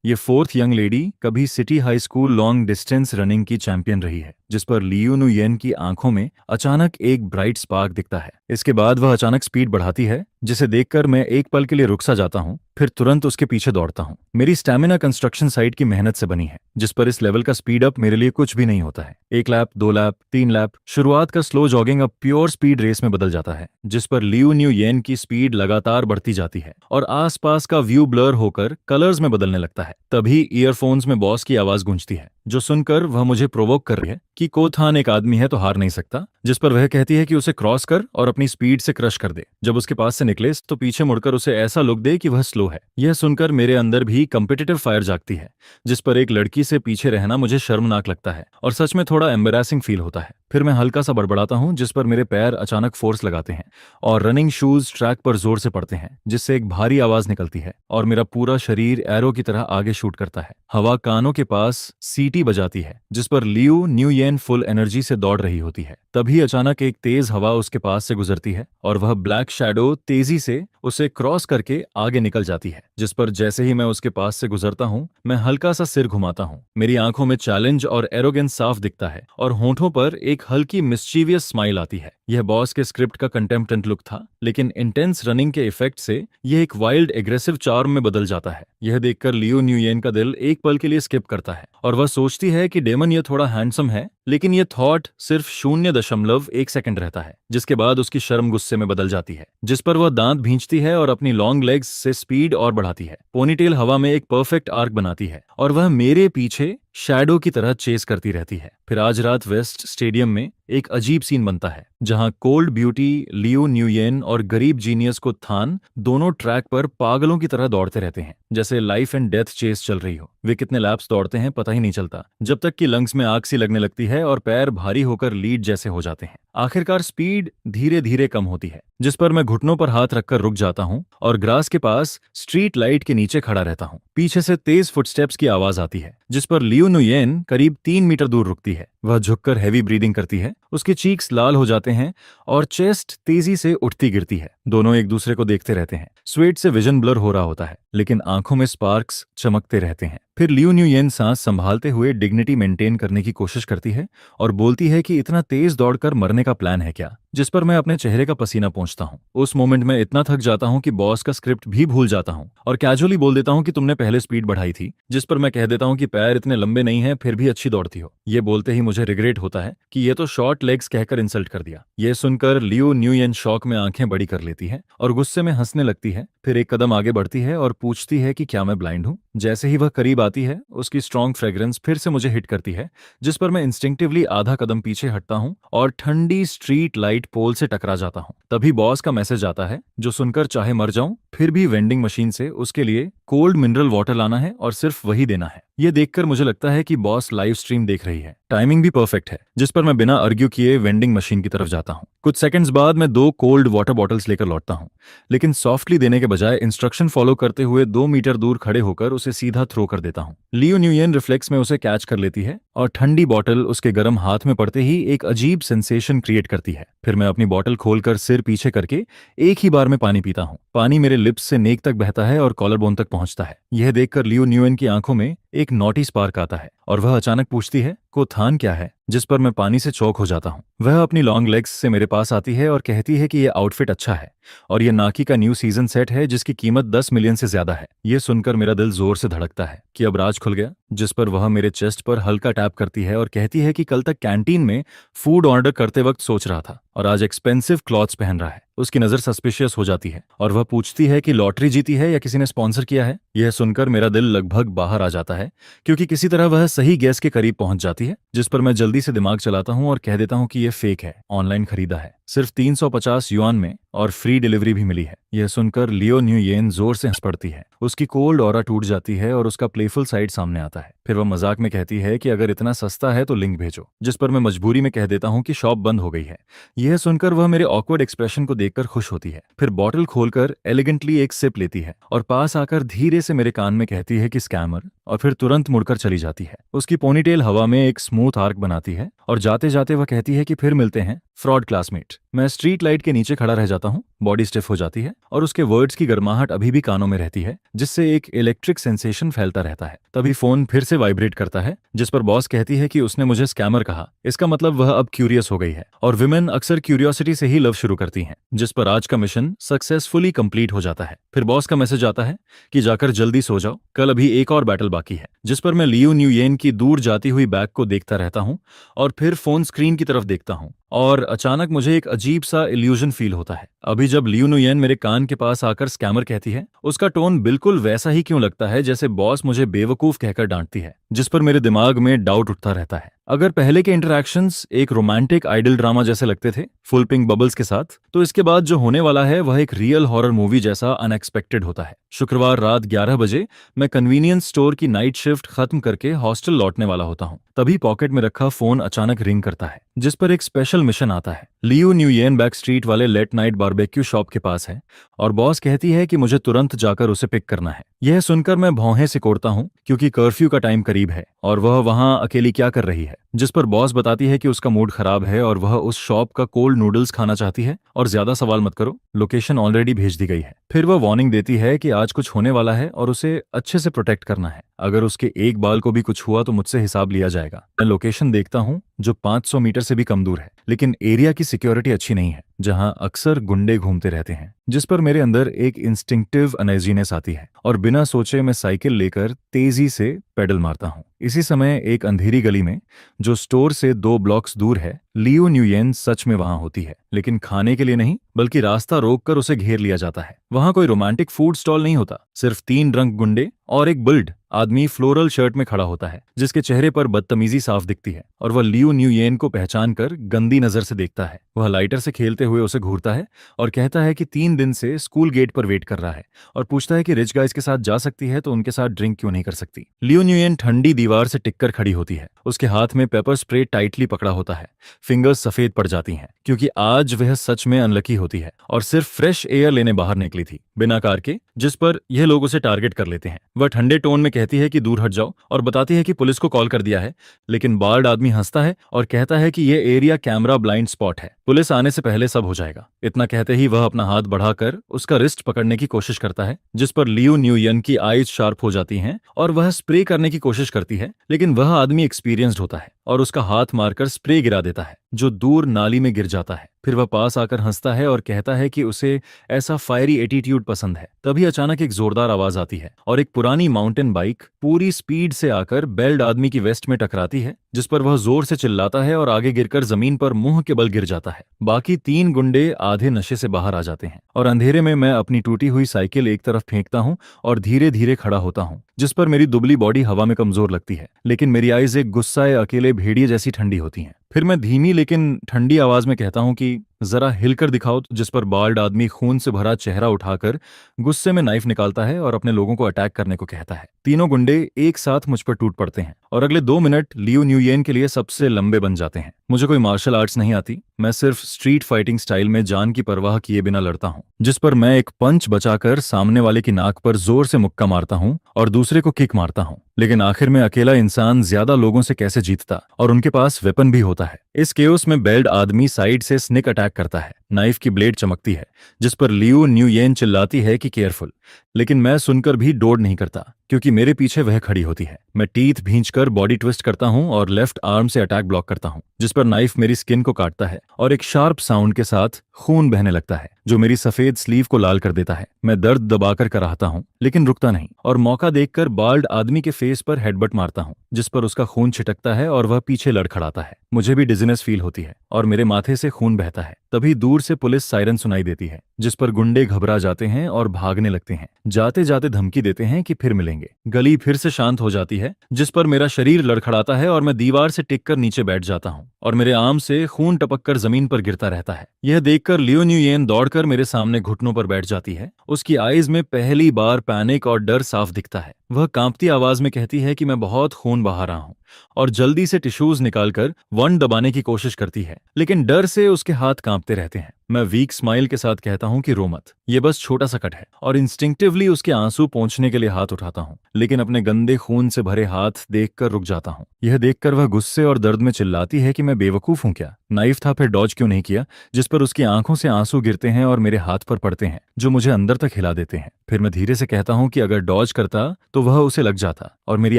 ये फोर्थ यंग लेडी कभी city high school long distance running की चैंपियन रही है, जिस पर लियो नुयेन की आंखों में अचानक एक ब्राइट स्पार्क दिखता है। इसके बाद वह अचानक स्पीड बढ़ाती है, जिसे देखकर मैं एक पल के लिए रुक सा जाता हूँ, फिर तुरंत उसके पीछे दौड़ता हूँ। मेरी स्टैमिना कंस्ट्रक्शन साइट की मेहनत से बनी है, जिस पर इस लेवल का स्पीड अप मेरे लिए कुछ भी नहीं होता है। 1 लैप, 2 लैप, 3 लैप, शुरुआत का स्लो जॉगिंग अब प्योर स्पीड रेस में बदल जाता है, जिस पर लियो नुयेन की स्पीड लगातार बढ़ती जाती है और आसपास का व्यू ब्लर होकर कलर्स में बदलने लगता है। तभी ईयरफोन्स में बॉस की आवाज गूंजती है, जो सुनकर वह मुझे प्रोवोक कर रही है कि कोथान एक आदमी है तो हार नहीं सकता, जिस पर वह कहती है कि उसे क्रॉस कर और अपनी स्पीड से क्रश कर दे। जब उसके पास से निकले तो पीछे मुड़कर उसे ऐसा लुक दे कि वह स्लो है। यह सुनकर मेरे अंदर भी कम्पिटिटिव फायर जागती है, जिस पर एक लड़की से पीछे रहना मुझे शर्मनाक लगता है और सच में थोड़ा एम्बेरसिंग फील होता है। फिर मैं हल्का सा बड़बड़ाता हूँ, जिस पर मेरे पैर अचानक फोर्स लगाते हैं और रनिंग शूज ट्रैक पर जोर से पड़ते हैं, जिससे एक भारी आवाज निकलती है और मेरा पूरा शरीर एरो की तरह आगे शूट करता है। हवा कानों के पास सीटी बजाती है, जिस पर लियो न्यूयेन फुल एनर्जी से दौड़ रही होती है। तभी अचानक एक तेज हवा उसके पास से गुजरती है और वह ब्लैक शैडो तेजी से उसे क्रॉस करके आगे निकल जाती है, जिस पर जैसे ही मैं उसके पास से गुजरता हूँ, मैं हल्का सा सिर घुमाता हूँ। मेरी आंखों में चैलेंज और एरोगेंस साफ दिखता है और होठों पर एक हल्की मिस्चीवियस स्माइल आती है। यह बॉस के स्क्रिप्ट का कंटेम्प्टेंट लुक था, लेकिन इंटेंस रनिंग के इफेक्ट से यह एक वाइल्ड एग्रेसिव चार्म में बदल जाता है। यह देखकर लियो न्यूयेन का दिल एक पल के लिए स्किप करता है और वह सोचती है कि डेमन यह थोड़ा हैंडसम है, लेकिन यह थॉट सिर्फ 0.1 सेकंड रहता है, जिसके बाद उसकी शर्म गुस्से में बदल जाती है, जिस पर वह दांत भींचती है और अपनी लॉन्ग लेग्स से स्पीड और बढ़ाती है। पोनीटेल हवा में एक परफेक्ट आर्क बनाती है और वह मेरे पीछे शैडो की तरह चेस करती रहती है। फिर आज रात वेस्ट स्टेडियम में एक अजीब सीन बनता है, जहां कोल्ड ब्यूटी, लियो न्यूयेन और गरीब जीनियस को थान दोनों ट्रैक पर पागलों की तरह दौड़ते रहते हैं, जैसे लाइफ एंड डेथ चेस चल रही हो। वे कितने लैप्स दौड़ते हैं पता ही नहीं चलता, जब तक कि लंग्स में आग सी लगने लगती है और पैर भारी होकर लीड जैसे हो जाते हैं। आखिरकार स्पीड धीरे धीरे कम होती है, जिस पर मैं घुटनों पर हाथ रखकर रुक जाता हूँ और ग्रास के पास स्ट्रीट लाइट के नीचे खड़ा रहता हूँ। पीछे से तेज फुटस्टेप्स की आवाज आती है, जिस पर लियो नुयेन करीब 3 मीटर दूर रुकती है। वह झुककर हैवी ब्रीदिंग करती है, उसके चीक्स लाल हो जाते हैं और चेस्ट तेजी से उठती गिरती है। दोनों एक दूसरे को देखते रहते हैं। स्वेट से विजन ब्लर हो रहा होता है, लेकिन आंखों में स्पार्क्स चमकते रहते हैं। फिर लियो न्यूयेन सांस संभालते हुए डिग्निटी मेंटेन करने की कोशिश करती है और बोलती है कि इतना तेज दौड़कर मरने का प्लान है क्या, जिस पर मैं अपने चेहरे का पसीना पोंछता हूँ। उस मोमेंट में इतना थक जाता हूँ कि बॉस का स्क्रिप्ट भी भूल जाता हूँ और कैजुअली बोल देता हूँ कि तुमने पहले स्पीड बढ़ाई थी, जिस पर मैं कह देता हूँ कि पैर इतने लंबे नहीं हैं, फिर भी अच्छी दौड़ती हो। ये बोलते ही मुझे रिग्रेट होता है कि ये तो शॉर्ट लेग्स कहकर इंसल्ट कर दिया। ये सुनकर लियो न्यूयेन शॉक में आंखें बड़ी कर लेती है और गुस्से में हंसने लगती है। फिर एक कदम आगे बढ़ती है और पूछती है कि क्या मैं ब्लाइंड हूँ। जैसे ही वह करीब आती है उसकी स्ट्रॉन्ग फ्रेग्रेंस फिर से मुझे हिट करती है, जिस पर मैं इंस्टिंक्टिवली आधा कदम पीछे हटता हूँ और ठंडी स्ट्रीट लाइट पोल से टकरा जाता हूँ। तभी बॉस का मैसेज आता है, जो सुनकर चाहे मर जाऊं फिर भी वेंडिंग मशीन से उसके लिए कोल्ड मिनरल वाटर लाना है और सिर्फ वही देना है। ये देखकर मुझे लगता है कि बॉस लाइव स्ट्रीम देख रही है। टाइमिंग भी परफेक्ट है, जिस पर मैं बिना आर्ग्यू किए वेंडिंग मशीन की तरफ जाता हूँ। कुछ सेकंड्स बाद मैं 2 कोल्ड वाटर बॉटल्स लेकर लौटता हूँ, लेकिन सॉफ्टली देने के बजाय इंस्ट्रक्शन फॉलो करते हुए 2 मीटर दूर खड़े होकर उसे सीधा थ्रो कर देता हूँ। लियो न्यूयन रिफ्लेक्स में उसे कैच कर लेती है और ठंडी बॉटल उसके गर्म हाथ में पड़ते ही एक अजीब सेंसेशन क्रिएट करती है। फिर मैं अपनी बॉटल खोलकर सिर पीछे करके एक ही बार में पानी पीता हूँ। पानी मेरे लिप्स से नेक तक बहता है और कॉलर बोन तक पहुंचता है। यह देखकर लियो न्यूयन की आंखों में एक नोटी स्पार्क आता है और वह अचानक पूछती है, कोथान क्या है? जिस पर मैं पानी से चौंक हो जाता हूँ। वह अपनी लॉन्ग लेग्स से मेरे पास आती है और कहती है कि यह आउटफिट अच्छा है और यह नाकी का न्यू सीजन सेट है जिसकी कीमत 10 मिलियन से ज्यादा है। यह सुनकर मेरा दिल जोर से धड़कता है कि अब राज खुल गया। जिस पर वह मेरे चेस्ट पर हल्का टैप करती है और कहती है कि कल तक कैंटीन में फूड ऑर्डर करते वक्त सोच रहा था और आज एक्सपेंसिव क्लॉथ्स पहन रहा है। उसकी नजर सस्पिशियस हो जाती है और वह पूछती है कि लॉटरी जीती है या किसी ने स्पॉन्सर किया है। यह सुनकर मेरा दिल लगभग बाहर आ जाता है, क्योंकि किसी तरह वह सही गैस के करीब पहुंच जाती है। जिस पर मैं जल्दी से दिमाग चलाता हूं और कह देता हूं कि यह फेक है, ऑनलाइन खरीदा है, सिर्फ 350 युआन में और फ्री डिलीवरी भी मिली है। यह सुनकर लियो न्यूयेन जोर से हंस पड़ती है। उसकी कोल्ड ऑरा टूट जाती है और उसका प्लेफुल साइड सामने आता है। फिर वह मजाक में कहती है कि अगर इतना सस्ता है तो लिंक भेजो। जिस पर मैं मजबूरी में कह देता हूं कि शॉप बंद हो गई है। यह सुनकर वह मेरे ऑकवर्ड एक्सप्रेशन को देखकर खुश होती है। फिर बॉटल खोलकर एलिगेंटली एक सिप लेती है और पास आकर धीरे से मेरे कान में कहती है कि स्कैमर, और फिर तुरंत मुड़कर चली जाती है। उसकी पोनीटेल हवा में एक स्मूथ आर्क बनाती है और जाते जाते वह कहती है कि फिर मिलते हैं फ्रॉड क्लासमेट। मैं स्ट्रीट लाइट के नीचे खड़ा रह जाता हूँ। बॉडी स्टिफ हो जाती है और उसके वर्ड्स की गर्माहट अभी भी कानों में रहती है, जिससे एक इलेक्ट्रिक सेंसेशन फैलता रहता है। तभी फोन फिर से वाइब्रेट करता है, जिस पर बॉस कहती है कि उसने मुझे स्कैमर कहा। इसका मतलब वह अब क्यूरियस हो गई है और विमेन अक्सर क्यूरियोसिटी से ही लव शुरू करती हैं। जिस पर आज का मिशन सक्सेसफुली कंप्लीट हो जाता है। फिर बॉस का मैसेज आता है कि जाकर जल्दी सो जाओ, कल अभी एक और बैटल बाकी है। जिस पर मैं लियो न्यूयेन की दूर जाती हुई बैग को देखता रहता हूँ और फिर फोन स्क्रीन की तरफ देखता हूँ और अचानक मुझे एक अजीब सा इल्यूजन फील होता है। अभी जब लियो न्यूयेन मेरे कान के पास आकर स्कैमर कहती है, उसका टोन बिल्कुल वैसा ही क्यों लगता है जैसे बॉस मुझे बेवकूफ कहकर डांटती है। जिस पर मेरे दिमाग में डाउट उठता रहता है। अगर पहले के इंटरैक्शंस एक रोमांटिक आइडल ड्रामा जैसे लगते थे, फुल पिंक बबल्स के साथ, तो इसके बाद जो होने वाला है वह एक रियल हॉरर मूवी जैसा अनएक्सपेक्टेड होता है। शुक्रवार रात 11 बजे मैं कन्वीनियंस स्टोर की नाइट शिफ्ट खत्म करके हॉस्टल लौटने वाला होता हूँ। तभी पॉकेट में रखा फोन अचानक रिंग करता है, जिस पर एक स्पेशल मिशन आता है। लियो न्यूयेन बैक स्ट्रीट वाले लेट नाइट बारबेक्यू शॉप के पास है और बॉस कहती है कि मुझे तुरंत जाकर उसे पिक करना है। यह सुनकर मैं भौहें सिकोड़ता हूँ, क्योंकि कर्फ्यू का टाइम करीब है और वह वहां अकेली क्या कर रही है। जिस पर बॉस बताती है कि उसका मूड खराब है और वह उस शॉप का कोल्ड नूडल्स खाना चाहती है और ज्यादा सवाल मत करो, लोकेशन ऑलरेडी भेज दी गई है। फिर वह वार्निंग देती है कि आज कुछ होने वाला है और उसे अच्छे से प्रोटेक्ट करना है। अगर उसके एक बाल को भी कुछ हुआ तो मुझसे हिसाब लिया जाएगा। मैं लोकेशन देखता हूँ जो 500 मीटर से भी कम दूर है, लेकिन एरिया की सिक्योरिटी अच्छी नहीं है, जहां अक्सर गुंडे घूमते रहते हैं। जिस पर मेरे अंदर एक इंस्टिंक्टिव अनईजीनेस आती है और बिना सोचे मैं साइकिल लेकर तेजी से पेडल मारता हूँ। इसी समय एक अंधेरी गली में, जो स्टोर से 2 ब्लॉक्स दूर है, लियो न्यूयेन सच में वहां होती है, लेकिन खाने के लिए नहीं बल्कि रास्ता रोककर उसे घेर लिया जाता है। वहां कोई रोमांटिक फूड स्टॉल नहीं होता, सिर्फ 3 ड्रंक गुंडे और एक बुल्ड आदमी फ्लोरल शर्ट में खड़ा होता है, जिसके चेहरे पर बदतमीजी साफ दिखती है और वह लियो न्यूयेन को पहचान कर गंदी नजर से देखता है। वह लाइटर से खेलते हुए उसे घूरता है और कहता है कि 3 दिन से स्कूल गेट पर वेट कर रहा है और पूछता है कि रिच गाइस के साथ जा सकती है तो उनके साथ ड्रिंक क्यों नहीं कर सकती। लियो न्यूयेन ठंडी दीवार से टिककर खड़ी होती है। उसके हाथ में पेपर स्प्रे टाइटली पकड़ा होता है। फिंगर्स सफेद पड़ जाती हैं, क्योंकि आज वह सच में अनलकी होती है और सिर्फ फ्रेश एयर लेने बाहर निकली थी, बिना कार के। जिस पर यह लोग उसे टारगेट कर लेते हैं। वह ठंडे टोन में कहती है कि दूर हट जाओ और बताती है कि पुलिस को कॉल कर दिया है, लेकिन बार्ड आदमी हंसता है और कहता है कि यह एरिया कैमरा ब्लाइंड स्पॉट है, पुलिस आने से पहले सब हो जाएगा। इतना कहते ही वह अपना हाथ बढ़ाकर उसका रिस्ट पकड़ने की कोशिश करता है, जिस पर लियो न्यूयेन की आईज शार्प हो जाती हैं और वह स्प्रे करने की कोशिश करती है, लेकिन वह आदमी एक्सपीरियंस्ड होता है और उसका हाथ मारकर स्प्रे गिरा देता है, जो दूर नाली में गिर जाता है। फिर वह पास आकर हंसता है और कहता है कि उसे ऐसा फायरी एटीट्यूड पसंद है। तभी अचानक एक जोरदार आवाज आती है और एक पुरानी माउंटेन बाइक पूरी स्पीड से आकर बेल्ड आदमी की वेस्ट में टकराती है, जिस पर वह जोर से चिल्लाता है और आगे गिरकर जमीन पर मुंह के बल गिर जाता है। बाकी 3 गुंडे आधे नशे से बाहर आ जाते हैं और अंधेरे में मैं अपनी टूटी हुई साइकिल एक तरफ फेंकता हूँ और धीरे धीरे खड़ा होता हूँ, जिस पर मेरी दुबली बॉडी हवा में कमजोर लगती है, लेकिन मेरी आइज एक गुस्साए अकेले भेड़िए जैसी ठंडी होती हैं। फिर मैं धीमी लेकिन ठंडी आवाज में कहता हूं कि जरा हिलकर दिखाओ, जिस पर बाल्ड आदमी खून से भरा चेहरा उठाकर गुस्से में नाइफ निकालता है और अपने लोगों को अटैक करने को कहता है। तीनों गुंडे एक साथ मुझ पर टूट पड़ते हैं और अगले 2 मिनट लियो न्यूयेन के लिए सबसे लंबे बन जाते हैं। मुझे कोई मार्शल आर्ट्स नहीं आती, मैं सिर्फ स्ट्रीट फाइटिंग स्टाइल में जान की परवाह किए बिना लड़ता हूं, जिस पर मैं एक पंच बचाकर सामने वाले की नाक पर जोर से मुक्का मारता हूं और दूसरे को किक मारता हूं। लेकिन आखिर में अकेला इंसान ज्यादा लोगों से कैसे जीतता, और उनके पास वेपन भी होता है। इस केओस में बेल्ट आदमी साइड से स्निक अटैक करता है, नाइफ की ब्लेड चमकती है, जिस पर लियो न्यूयेन चिल्लाती है कि केयरफुल। लेकिन मैं सुनकर भी डोड नहीं करता, क्योंकि मेरे पीछे वह खड़ी होती है। मैं टीथ भींचकर बॉडी ट्विस्ट करता हूं और लेफ्ट आर्म से अटैक ब्लॉक करता हूं, जिस पर नाइफ मेरी स्किन को काटता है और एक शार्प साउंड के साथ खून बहने लगता है, जो मेरी सफेद स्लीव को लाल कर देता है। मैं दर्द दबाकर कराहता हूं, लेकिन रुकता नहीं, और मौका देखकर बाल्ड आदमी के फेस पर हेडबट मारता हूं, जिस पर उसका खून छिटकता है और वह पीछे लड़खड़ाता है। मुझे भी डिजीनेस फील होती है और मेरे माथे से खून बहता है। तभी दूर से पुलिस सायरन सुनाई देती है, जिस पर गुंडे घबरा जाते हैं और भागने लगते हैं, जाते जाते धमकी देते हैं कि फिर मिलेंगे। गली फिर से शांत हो जाती है, जिस पर मेरा शरीर लड़खड़ाता है और मैं दीवार से टिककर नीचे बैठ जाता हूं और मेरे आर्म से खून टपककर जमीन पर गिरता रहता है। यह देखकर लियो न्यूयेन दौड़कर मेरे सामने घुटनों पर बैठ जाती है। उसकी आईज में पहली बार पैनिक और डर साफ दिखता है। वह कांपती आवाज में कहती है कि मैं बहुत खून बहा रहा हूं और जल्दी से टिश्यूज निकालकर वंड दबाने की कोशिश करती है, लेकिन डर से उसके हाथ कांपते रहते हैं। मैं वीक स्माइल के साथ कहता हूं कि रो मत, ये बस छोटा सा कट है, और इंस्टिंक्टिवली उसके आंसू पोंछने के लिए हाथ उठाता हूं, लेकिन अपने गंदे खून से भरे हाथ देखकर रुक जाता हूं। यह देखकर वह गुस्से और दर्द में चिल्लाती है कि मैं बेवकूफ हूं क्या, नाइफ था फिर डॉज क्यों नहीं किया, जिस पर उसकी आंखों से आंसू गिरते हैं और मेरे हाथ पर पड़ते हैं, जो मुझे अंदर तक हिला देते हैं। फिर मैं धीरे से कहता हूं कि अगर डॉज करता तो वह उसे लग जाता, और मेरी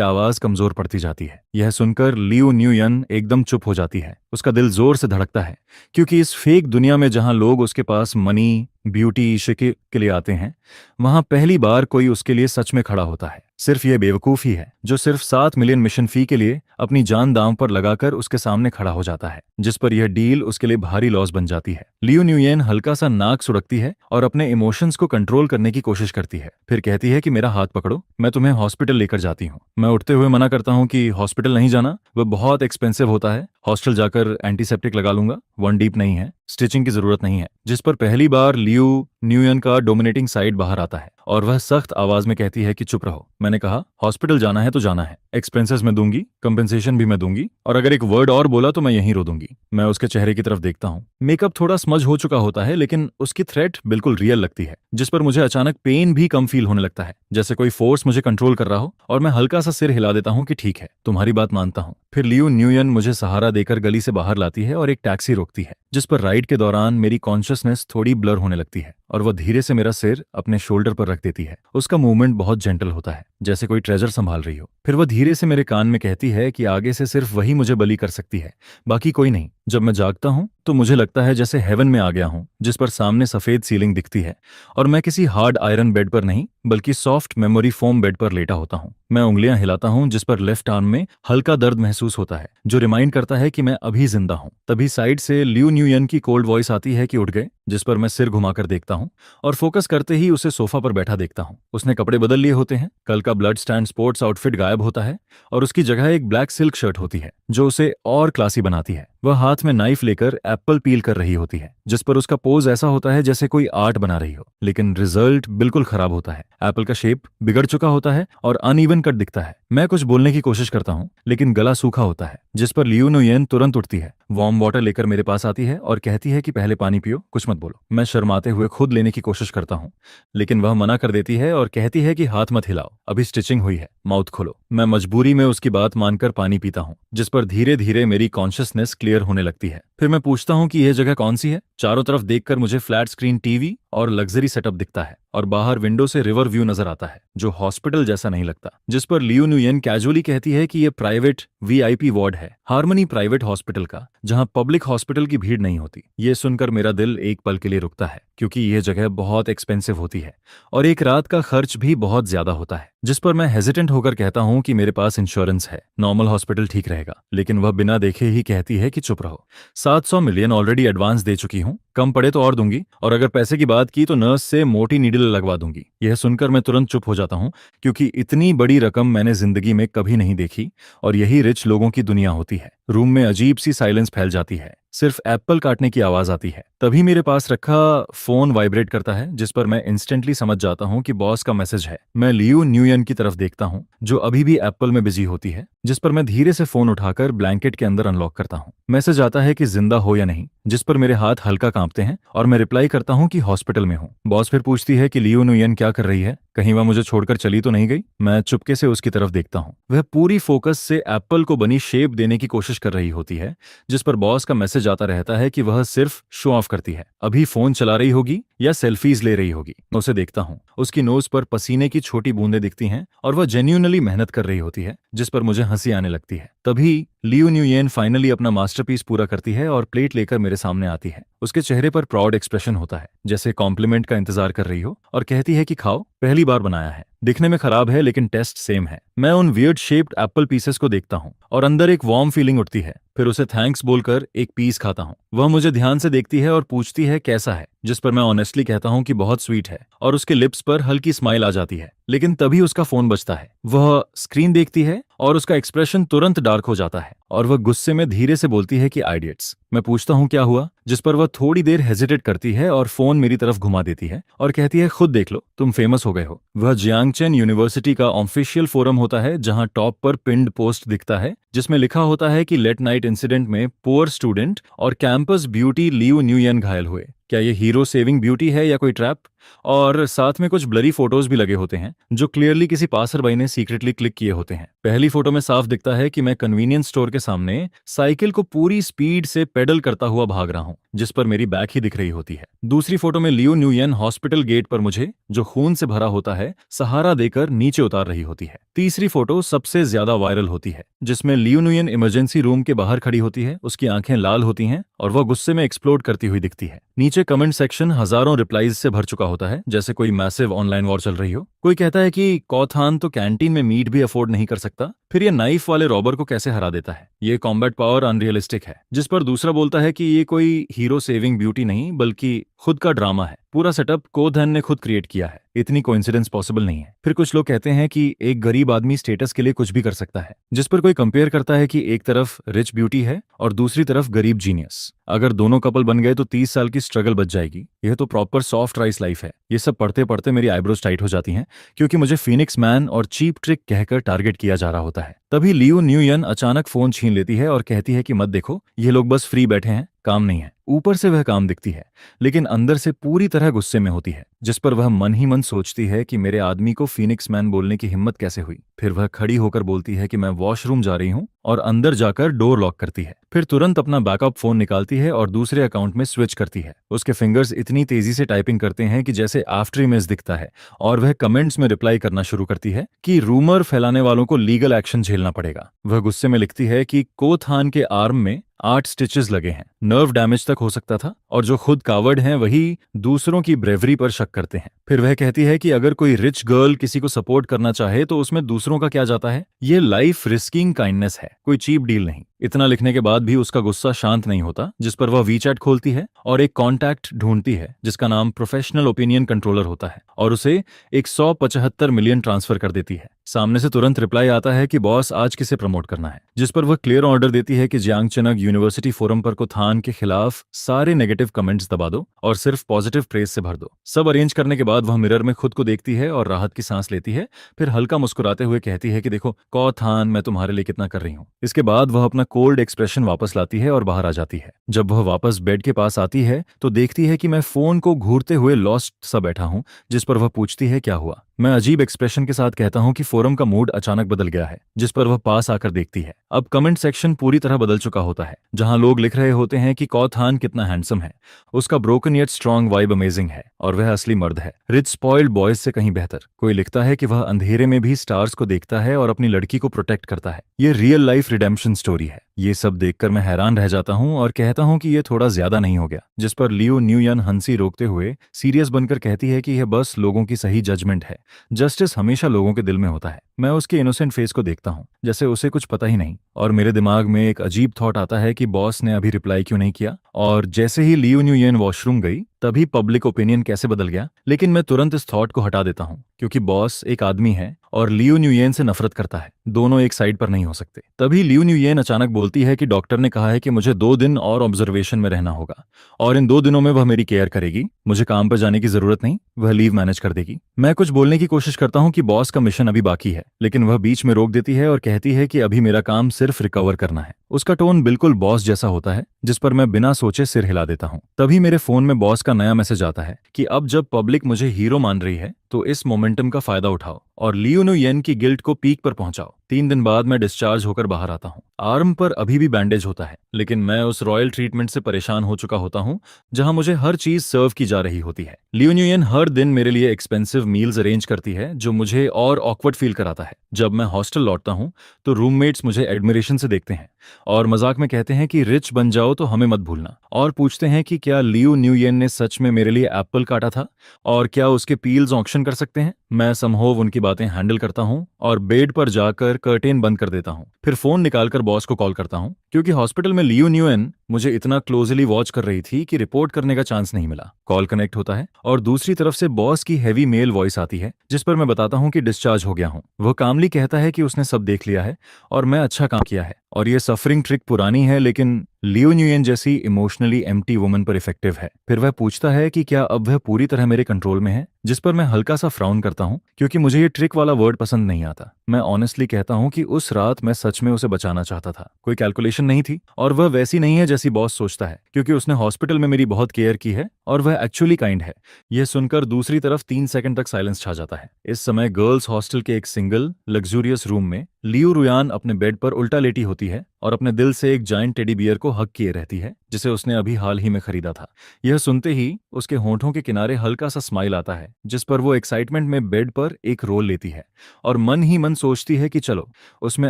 आवाज कमजोर पड़ती जाती है। यह सुनकर लियो न्यूयन एकदम चुप हो जाती है। उसका दिल जोर से धड़कता है, क्योंकि इस फेक दुनिया में जहां लोग उसके पास मनी, ब्यूटी, इश्क के लिए आते हैं, वहां पहली बार कोई उसके लिए सच में खड़ा होता है। सिर्फ यह बेवकूफ ही है जो सिर्फ 7 मिलियन मिशन फी के लिए अपनी जान दांव पर लगाकर उसके सामने खड़ा हो जाता है, जिस पर यह डील उसके लिए भारी लॉस बन जाती है। लियो न्यूयेन हल्का सा नाक सुड़कती है और अपने इमोशंस को कंट्रोल करने की कोशिश करती है। फिर कहती है कि मेरा हाथ पकड़ो, मैं तुम्हें हॉस्पिटल लेकर जाती हूँ। मैं उठते हुए मना करता हूँ कि हॉस्पिटल नहीं जाना, वह बहुत एक्सपेंसिव होता है। हॉस्टल जाकर एंटीसेप्टिक लगा लूंगा, 1 डीप नहीं है, स्टिचिंग की जरूरत नहीं है। जिस पर पहली बार लियो न्यूयन का डोमिनेटिंग साइड बाहर आता है और वह सख्त आवाज में कहती है कि चुप रहो। मैंने कहा हॉस्पिटल जाना है तो जाना है, एक्सपेंसेस मैं दूंगी, कंपेंसेशन भी मैं दूंगी, और अगर एक वर्ड और बोला तो मैं यहीं रो दूंगी। मैं उसके चेहरे की तरफ देखता हूँ। मेकअप थोड़ा स्मज हो चुका होता है, लेकिन उसकी थ्रेट बिल्कुल रियल लगती है, जिस पर मुझे अचानक पेन भी कम फील होने लगता है, जैसे कोई फोर्स मुझे कंट्रोल कर रहा हो, और मैं हल्का सा सिर हिला देता हूँ कि ठीक है, तुम्हारी बात मानता हूँ। फिर लियो न्यूयन मुझे सहारा देकर गली से बाहर लाती है और एक टैक्सी रोकती है, जिस पर राइड के दौरान मेरी कॉन्शियसनेस थोड़ी ब्लर होने लगती है और वह धीरे से मेरा सिर अपने शोल्डर पर रख देती है। उसका मूवमेंट बहुत जेंटल होता है, जैसे कोई ट्रेजर संभाल रही हो। फिर वह धीरे से मेरे कान में कहती है कि आगे से सिर्फ वही मुझे बली कर सकती है, बाकी कोई नहीं। जब मैं जागता हूँ तो मुझे लगता है जैसे हेवन में आ गया हूँ, जिस पर सामने सफेद सीलिंग दिखती है और मैं किसी हार्ड आयरन बेड पर नहीं बल्कि सॉफ्ट मेमोरी फोम बेड पर लेटा होता हूँ। मैं उंगलियां हिलाता हूँ, जिस पर लेफ्ट आर्म में हल्का दर्द महसूस होता है, जो रिमाइंड करता है कि मैं अभी जिंदा हूँ। तभी साइड से लियो न्यूयन की कोल्ड वॉइस आती है कि उठ गए, जिस पर मैं सिर घुमाकर देखता हूँ और फोकस करते ही उसे सोफा पर बैठा देखता हूँ। उसने कपड़े बदल लिए होते हैं, कल का ब्लड स्टैंड स्पोर्ट्स आउटफिट गायब होता है और उसकी जगह एक ब्लैक सिल्क शर्ट होती है, जो उसे और क्लासी बनाती है। वह हाथ में नाइफ लेकर एप्पल पील कर रही होती है, जिस पर उसका पोज ऐसा होता है जैसे कोई आर्ट बना रही हो, लेकिन रिजल्ट बिल्कुल खराब होता है। एप्पल का शेप बिगड़ चुका होता है और अनइवन कट दिखता है। मैं कुछ बोलने की कोशिश करता हूँ, लेकिन गला सूखा होता है, जिस पर लियो न्यूयन तुरंत उठती है, वार्म वाटर लेकर मेरे पास आती है और कहती है कि पहले पानी पियो, कुछ मत बोलो। मैं शर्माते हुए खुद लेने की कोशिश करता हूँ, लेकिन वह मना कर देती है और कहती है कि हाथ मत हिलाओ, अभी स्टिचिंग हुई है, माउथ खोलो। मैं मजबूरी में उसकी बात मानकर पानी पीता हूँ, जिस पर धीरे धीरे मेरी कॉन्शियसनेस क्लियर होने लगती है। फिर मैं पूछता हूँ कि यह जगह कौन सी है। चारों तरफ देखकर मुझे फ्लैट स्क्रीन टीवी और लग्जरी सेटअप दिखता है और बाहर विंडो से रिवर व्यू नजर आता है, जो हॉस्पिटल जैसा नहीं लगता। जिस पर लियो न्यूयन कैजुअली कहती है कि यह प्राइवेट वीआईपी वार्ड है, हार्मनी प्राइवेट हॉस्पिटल का, जहां पब्लिक हॉस्पिटल की भीड़ नहीं होती। ये सुनकर मेरा दिल एक पल के लिए रुकता है, क्योंकि यह जगह बहुत एक्सपेंसिव होती है और एक रात का खर्च भी बहुत ज्यादा होता है। जिस पर मैं हेजिटेंट होकर कहता हूं कि मेरे पास इंश्योरेंस है, नॉर्मल हॉस्पिटल ठीक रहेगा, लेकिन वह बिना देखे ही कहती है कि चुप रहो। 700 मिलियन ऑलरेडी एडवांस दे चुकी हूँ, कम पड़े तो और दूंगी, और अगर पैसे की बात की तो नर्स से मोटी नीडल लगवा दूंगी। यह सुनकर मैं तुरंत चुप हो जाता हूँ, क्योंकि इतनी बड़ी रकम मैंने जिंदगी में कभी नहीं देखी, और यही रिच लोगों की दुनिया होती है। रूम में अजीब सी साइलेंस फैल जाती है, सिर्फ एप्पल काटने की आवाज आती है। तभी मेरे पास रखा फोन वाइब्रेट करता है, जिस पर मैं इंस्टेंटली समझ जाता हूँ कि बॉस का मैसेज है। मैं लियू न्यूयन की तरफ देखता हूँ, जो अभी भी एप्पल में बिजी होती है, जिस पर मैं धीरे से फोन उठाकर ब्लैंकेट के अंदर अनलॉक करता हूँ। मैसेज आता है कि जिंदा हो या नहीं, जिस पर मेरे हाथ हल्का कांपते हैं, और मैं रिप्लाई करता हूँ कि हॉस्पिटल में हूँ। बॉस फिर पूछती है कि लियू न्यूयन क्या कर रही है, कहीं वह मुझे छोड़कर चली तो नहीं गई। मैं चुपके से उसकी तरफ देखता हूँ। वह पूरी फोकस से एप्पल को बनी शेप देने की कोशिश कर रही होती है, जिस पर बॉस का मैसेज आता रहता है कि वह सिर्फ शो ऑफ करती है, अभी फोन चला रही होगी या सेल्फीज ले रही होगी। मैं उसे देखता हूँ, उसकी नोज पर पसीने की छोटी बूंदें दिखती हैं, और वह जेन्युइनली मेहनत कर रही होती है, जिस पर मुझे हंसी आने लगती है। तभी लियू न्यूयेन फाइनली अपना मास्टरपीस पूरा करती है और प्लेट लेकर मेरे सामने आती है। उसके चेहरे पर प्राउड एक्सप्रेशन होता है, जैसे कॉम्प्लीमेंट का इंतजार कर रही हो, और कहती है कि खाओ, पहली बार बनाया है, दिखने में खराब है लेकिन टेस्ट सेम है। मैं उन वियर्ड शेप्ड एप्पल पीसेस को देखता हूँ और अंदर एक वार्म फीलिंग उठती है। फिर उसे थैंक्स बोलकर एक पीस खाता हूँ। वह मुझे ध्यान से देखती है और पूछती है कैसा है, जिस पर मैं ऑनेस्टली कहता हूँ कि बहुत स्वीट है, और उसके लिप्स पर हल्की स्माइल आ जाती है। लेकिन तभी उसका फोन बजता है। वह स्क्रीन देखती है और उसका एक्सप्रेशन तुरंत डार्क हो जाता है, और वह गुस्से में धीरे से बोलती है कि आइडियट्स। मैं पूछता हूँ क्या हुआ, जिस पर वह थोड़ी देर हेजिटेट करती है और फोन मेरी तरफ घुमा देती है और कहती है खुद देख लो, तुम फेमस हो गए हो। वह जियांगचेन यूनिवर्सिटी का ऑफिशियल फोरम होता है, जहां टॉप पर पिंड पोस्ट दिखता है, जिसमें लिखा होता है कि लेट नाइट इंसिडेंट में पुअर स्टूडेंट और कैंपस ब्यूटी लियू न्यूयन घायल हुए। क्या ये हीरो सेविंग ब्यूटी है या कोई ट्रैप? और साथ में कुछ ब्लरी फोटोज भी लगे होते हैं, जो क्लियरली किसी पासरबाई ने सीक्रेटली क्लिक किए होते हैं। पहली फोटो में साफ दिखता है कि मैं कन्वीनियंस स्टोर के सामने साइकिल को पूरी स्पीड से पेडल करता हुआ भाग रहा हूं, जिस पर मेरी बैक ही दिख रही होती है। दूसरी फोटो में लियू न्यूयन हॉस्पिटल गेट पर मुझे, जो खून से भरा होता है, सहारा देकर नीचे उतार रही होती है। तीसरी फोटो सबसे ज्यादा वायरल होती है, जिसमें लियू न्यूयन इमरजेंसी रूम के बाहर खड़ी होती है, उसकी आंखें लाल होती हैं और वह गुस्से में एक्सप्लोड करती हुई दिखती है। नीचे कमेंट सेक्शन हजारों रिप्लाईज से भर चुका होता है, जैसे कोई मैसिव ऑनलाइन वॉर चल रही हो। कोई कहता है कि कौथान तो कैंटीन में मीट भी अफोर्ड नहीं कर सकता, फिर ये नाइफ वाले रॉबर को कैसे हरा देता है, ये कॉम्बैट पावर अनरियलिस्टिक है। जिस पर दूसरा बोलता है कि ये कोई हीरो सेविंग ब्यूटी नहीं, बल्कि खुद का ड्रामा है, पूरा सेटअप कोधन ने खुद क्रिएट किया है, इतनी कोइंसिडेंस पॉसिबल नहीं है। फिर कुछ लोग कहते हैं कि एक गरीब आदमी स्टेटस के लिए कुछ भी कर सकता है, जिस पर कोई कंपेयर करता है कि एक तरफ रिच ब्यूटी है और दूसरी तरफ गरीब जीनियस। अगर दोनों कपल बन गए तो 30 साल की स्ट्रगल बच जाएगी। यह तो प्रॉपर सॉफ्ट राइस लाइफ है। ये सब पढ़ते पढ़ते मेरी आईब्रोज टाइट हो जाती हैं, क्योंकि मुझे फीनिक्स मैन और चीप ट्रिक कहकर टारगेट किया जा रहा होता है। तभी लियू न्यूयन अचानक फोन छीन लेती है और कहती है कि मत देखो, ये लोग बस फ्री बैठे हैं, काम नहीं है। ऊपर से वह काम दिखती है, लेकिन अंदर से पूरी तरह गुस्से में होती है, जिस पर वह मन ही मन सोचती है कि मेरे आदमी को फीनिक्स मैन बोलने की हिम्मत कैसे हुई। फिर वह खड़ी होकर बोलती है कि मैं वॉशरूम जा रही हूँ, और अंदर जाकर डोर लॉक करती है। फिर तुरंत अपना बैकअप फोन निकालती है और दूसरे अकाउंट में स्विच करती है। उसके फिंगर्स इतनी तेजी से टाइपिंग करते हैं कि जैसे आफ्टर इमेज दिखता है, और वह कमेंट्स में रिप्लाई करना शुरू करती है कि रूमर फैलाने वालों को लीगल एक्शन झेलना पड़ेगा। वह गुस्से में लिखती है कि कोथान के आर्म में 8 स्टिचेस लगे हैं, नर्व डैमेज तक हो सकता था, और जो खुद कावर्ड हैं वही दूसरों की ब्रेवरी पर शक करते हैं। फिर वह कहती है कि अगर कोई रिच गर्ल किसी को सपोर्ट करना चाहे तो उसमें दूसरों का क्या जाता है, ये लाइफ रिस्किंग काइंडनेस है, कोई चीप डील नहीं। इतना लिखने के बाद भी उसका गुस्सा शांत नहीं होता, जिस पर वह वीचैट खोलती है और एक कॉन्टैक्ट ढूंढती है जिसका नाम प्रोफेशनल ओपिनियन कंट्रोलर होता है, और उसे 175 मिलियन ट्रांसफर कर देती है। सामने से तुरंत रिप्लाई आता है कि बॉस आज किसे प्रमोट करना है, जिस पर वह क्लियर ऑर्डर देती है कि जियांगचेनग यूनिवर्सिटी फोरम पर कोथान के खिलाफ सारे नेगेटिव कमेंट्स दबा दो और सिर्फ पॉजिटिव प्रेस से भर दो। सब अरेंज करने के बाद वह मिरर में खुद को देखती है और राहत की सांस लेती है। फिर हल्का मुस्कुराते हुए कहती है कि देखो कोथान, मैं तुम्हारे लिए कितना कर रही हूँ। इसके बाद वह अपना कोल्ड एक्सप्रेशन वापस लाती है और बाहर आ जाती है। जब वह वापस बेड के पास आती है तो देखती है कि मैं फोन को घूरते हुए लॉस्ट सा बैठा हूँ, जिस पर वह पूछती है क्या हुआ। मैं अजीब एक्सप्रेशन के साथ कहता हूं कि फोरम का मूड अचानक बदल गया है, जिस पर वह पास आकर देखती है। अब कमेंट सेक्शन पूरी तरह बदल चुका होता है, जहां लोग लिख रहे होते हैं कि कोथान कितना हैंडसम है, उसका broken yet strong vibe amazing है, और वह असली मर्द है, रिच स्पॉइल्ड बॉयज से कहीं बेहतर। कोई लिखता है कि वह अंधेरे में भी स्टार्स को देखता है और अपनी लड़की को प्रोटेक्ट करता है। ये रियल लाइफ रिडेम्पशन स्टोरी है। ये सब देखकर मैं हैरान रह जाता हूं और कहता हूं कि यह थोड़ा ज्यादा नहीं हो गया, जिस पर लियू न्यूयन हंसी रोकते हुए सीरियस बनकर कहती है कि यह बस लोगों की सही जजमेंट है, जस्टिस हमेशा लोगों के दिल में होता है। मैं उसके इनोसेंट फेस को देखता हूँ, जैसे उसे कुछ पता ही नहीं, और मेरे दिमाग में एक अजीब थॉट आता है कि बॉस ने अभी रिप्लाई क्यों नहीं किया। और जैसे ही लियू न्यूयेन वॉशरूम गई तभी पब्लिक ओपिनियन कैसे बदल गया। लेकिन मैं तुरंत इस थॉट को हटा देता हूँ क्योंकि बॉस एक आदमी है और लियू न्यूयेन से नफरत करता है। दोनों एक साइड पर नहीं हो सकते। तभी लियू न्यूयेन अचानक बोलती है कि डॉक्टर ने कहा है कि मुझे 2 दिन और ऑब्जर्वेशन में रहना होगा और इन 2 दिनों में वह मेरी केयर करेगी। मुझे काम पर जाने की जरूरत नहीं, वह लीव मैनेज कर देगी। मैं कुछ बोलने की कोशिश करता हूँ कि बॉस का मिशन अभी बाकी है, लेकिन वह बीच में रोक देती है और कहती है कि अभी मेरा काम सिर्फ रिकवर करना है। उसका टोन बिल्कुल बॉस जैसा होता है, जिस पर मैं बिना सोचे सिर हिला देता हूँ। तभी मेरे फोन में बॉस का नया मैसेज आता है कि अब जब पब्लिक मुझे हीरो मान रही है तो इस मोमेंटम का फायदा उठाओ और लियू न्यूयेन की गिल्ट को पीक पर पहुंचाओ। 3 दिन बाद मैं डिस्चार्ज होकर बाहर आता हूँ। आर्म पर अभी भी बैंडेज होता है, लेकिन मैं उस रॉयल ट्रीटमेंट से परेशान हो चुका होता हूँ जहां मुझे हर चीज सर्व की जा रही होती है। लियू न्यूयेन हर दिन मेरे लिए एक्सपेंसिव मील्स अरेंज करती है जो मुझे और ऑकवर्ड फील कराता है। जब मैं हॉस्टल लौटता हूँ तो रूममेट्स मुझे एडमिरेशन से देखते हैं और मजाक में कहते हैं कि रिच बन जाओ तो हमें मत भूलना, और पूछते हैं कि क्या लियू न्यूयेन ने सच में मेरे लिए एप्पल काटा था और क्या उसके पील्स ऑक्शन कर सकते हैं। मैं समहोव उनकी बातें हैंडल करता हूँ और बेड पर जाकर कर्टेन बंद कर देता हूँ। फिर फोन निकालकर बॉस को कॉल करता हूँ क्योंकि हॉस्पिटल में लियू न्यूयेन मुझे इतना क्लोजली वॉच कर रही थी कि रिपोर्ट करने का चांस नहीं मिला। कॉल कनेक्ट होता है और दूसरी तरफ से बॉस की हैवी मेल वॉइस आती है जिस पर मैं बताता हूँ कि डिस्चार्ज हो गया हूँ। वह कामली कहता है कि उसने सब देख लिया है और मैं अच्छा काम किया है और ये सफरिंग ट्रिक पुरानी है लेकिन लियू न्यूयेन जैसी इमोशनली एम्प्टी वुमन पर इफेक्टिव है। फिर वह पूछता है कि क्या अब वह पूरी तरह मेरे कंट्रोल में है, जिस पर मैं हल्का सा फ्राउन करता हूँ क्योंकि मुझे ये ट्रिक वाला वर्ड पसंद नहीं आता। मैं ऑनेस्टली कहता हूँ कि उस रात मैं सच में उसे बचाना चाहता था, कोई कैलकुलेशन नहीं थी और वह वैसी नहीं है जैसी बॉस सोचता है क्योंकि उसने हॉस्पिटल में मेरी बहुत केयर की है और वह एक्चुअली काइंड है। यह सुनकर दूसरी तरफ 3 सेकंड तक साइलेंस छा जाता है। इस समय गर्ल्स हॉस्टल के एक सिंगल लग्जूरियस रूम में लियू रुयान अपने बेड पर उल्टा लेटी होती है और अपने दिल से एक जायंट टेडी बियर को हक किए रहती है जिसे उसने अभी हाल ही में खरीदा था। यह सुनते ही उसके होंठों के किनारे हल्का सा स्माइल आता है जिस पर वो एक्साइटमेंट में बेड पर एक रोल लेती है और मन ही मन सोचती है कि चलो, उसमें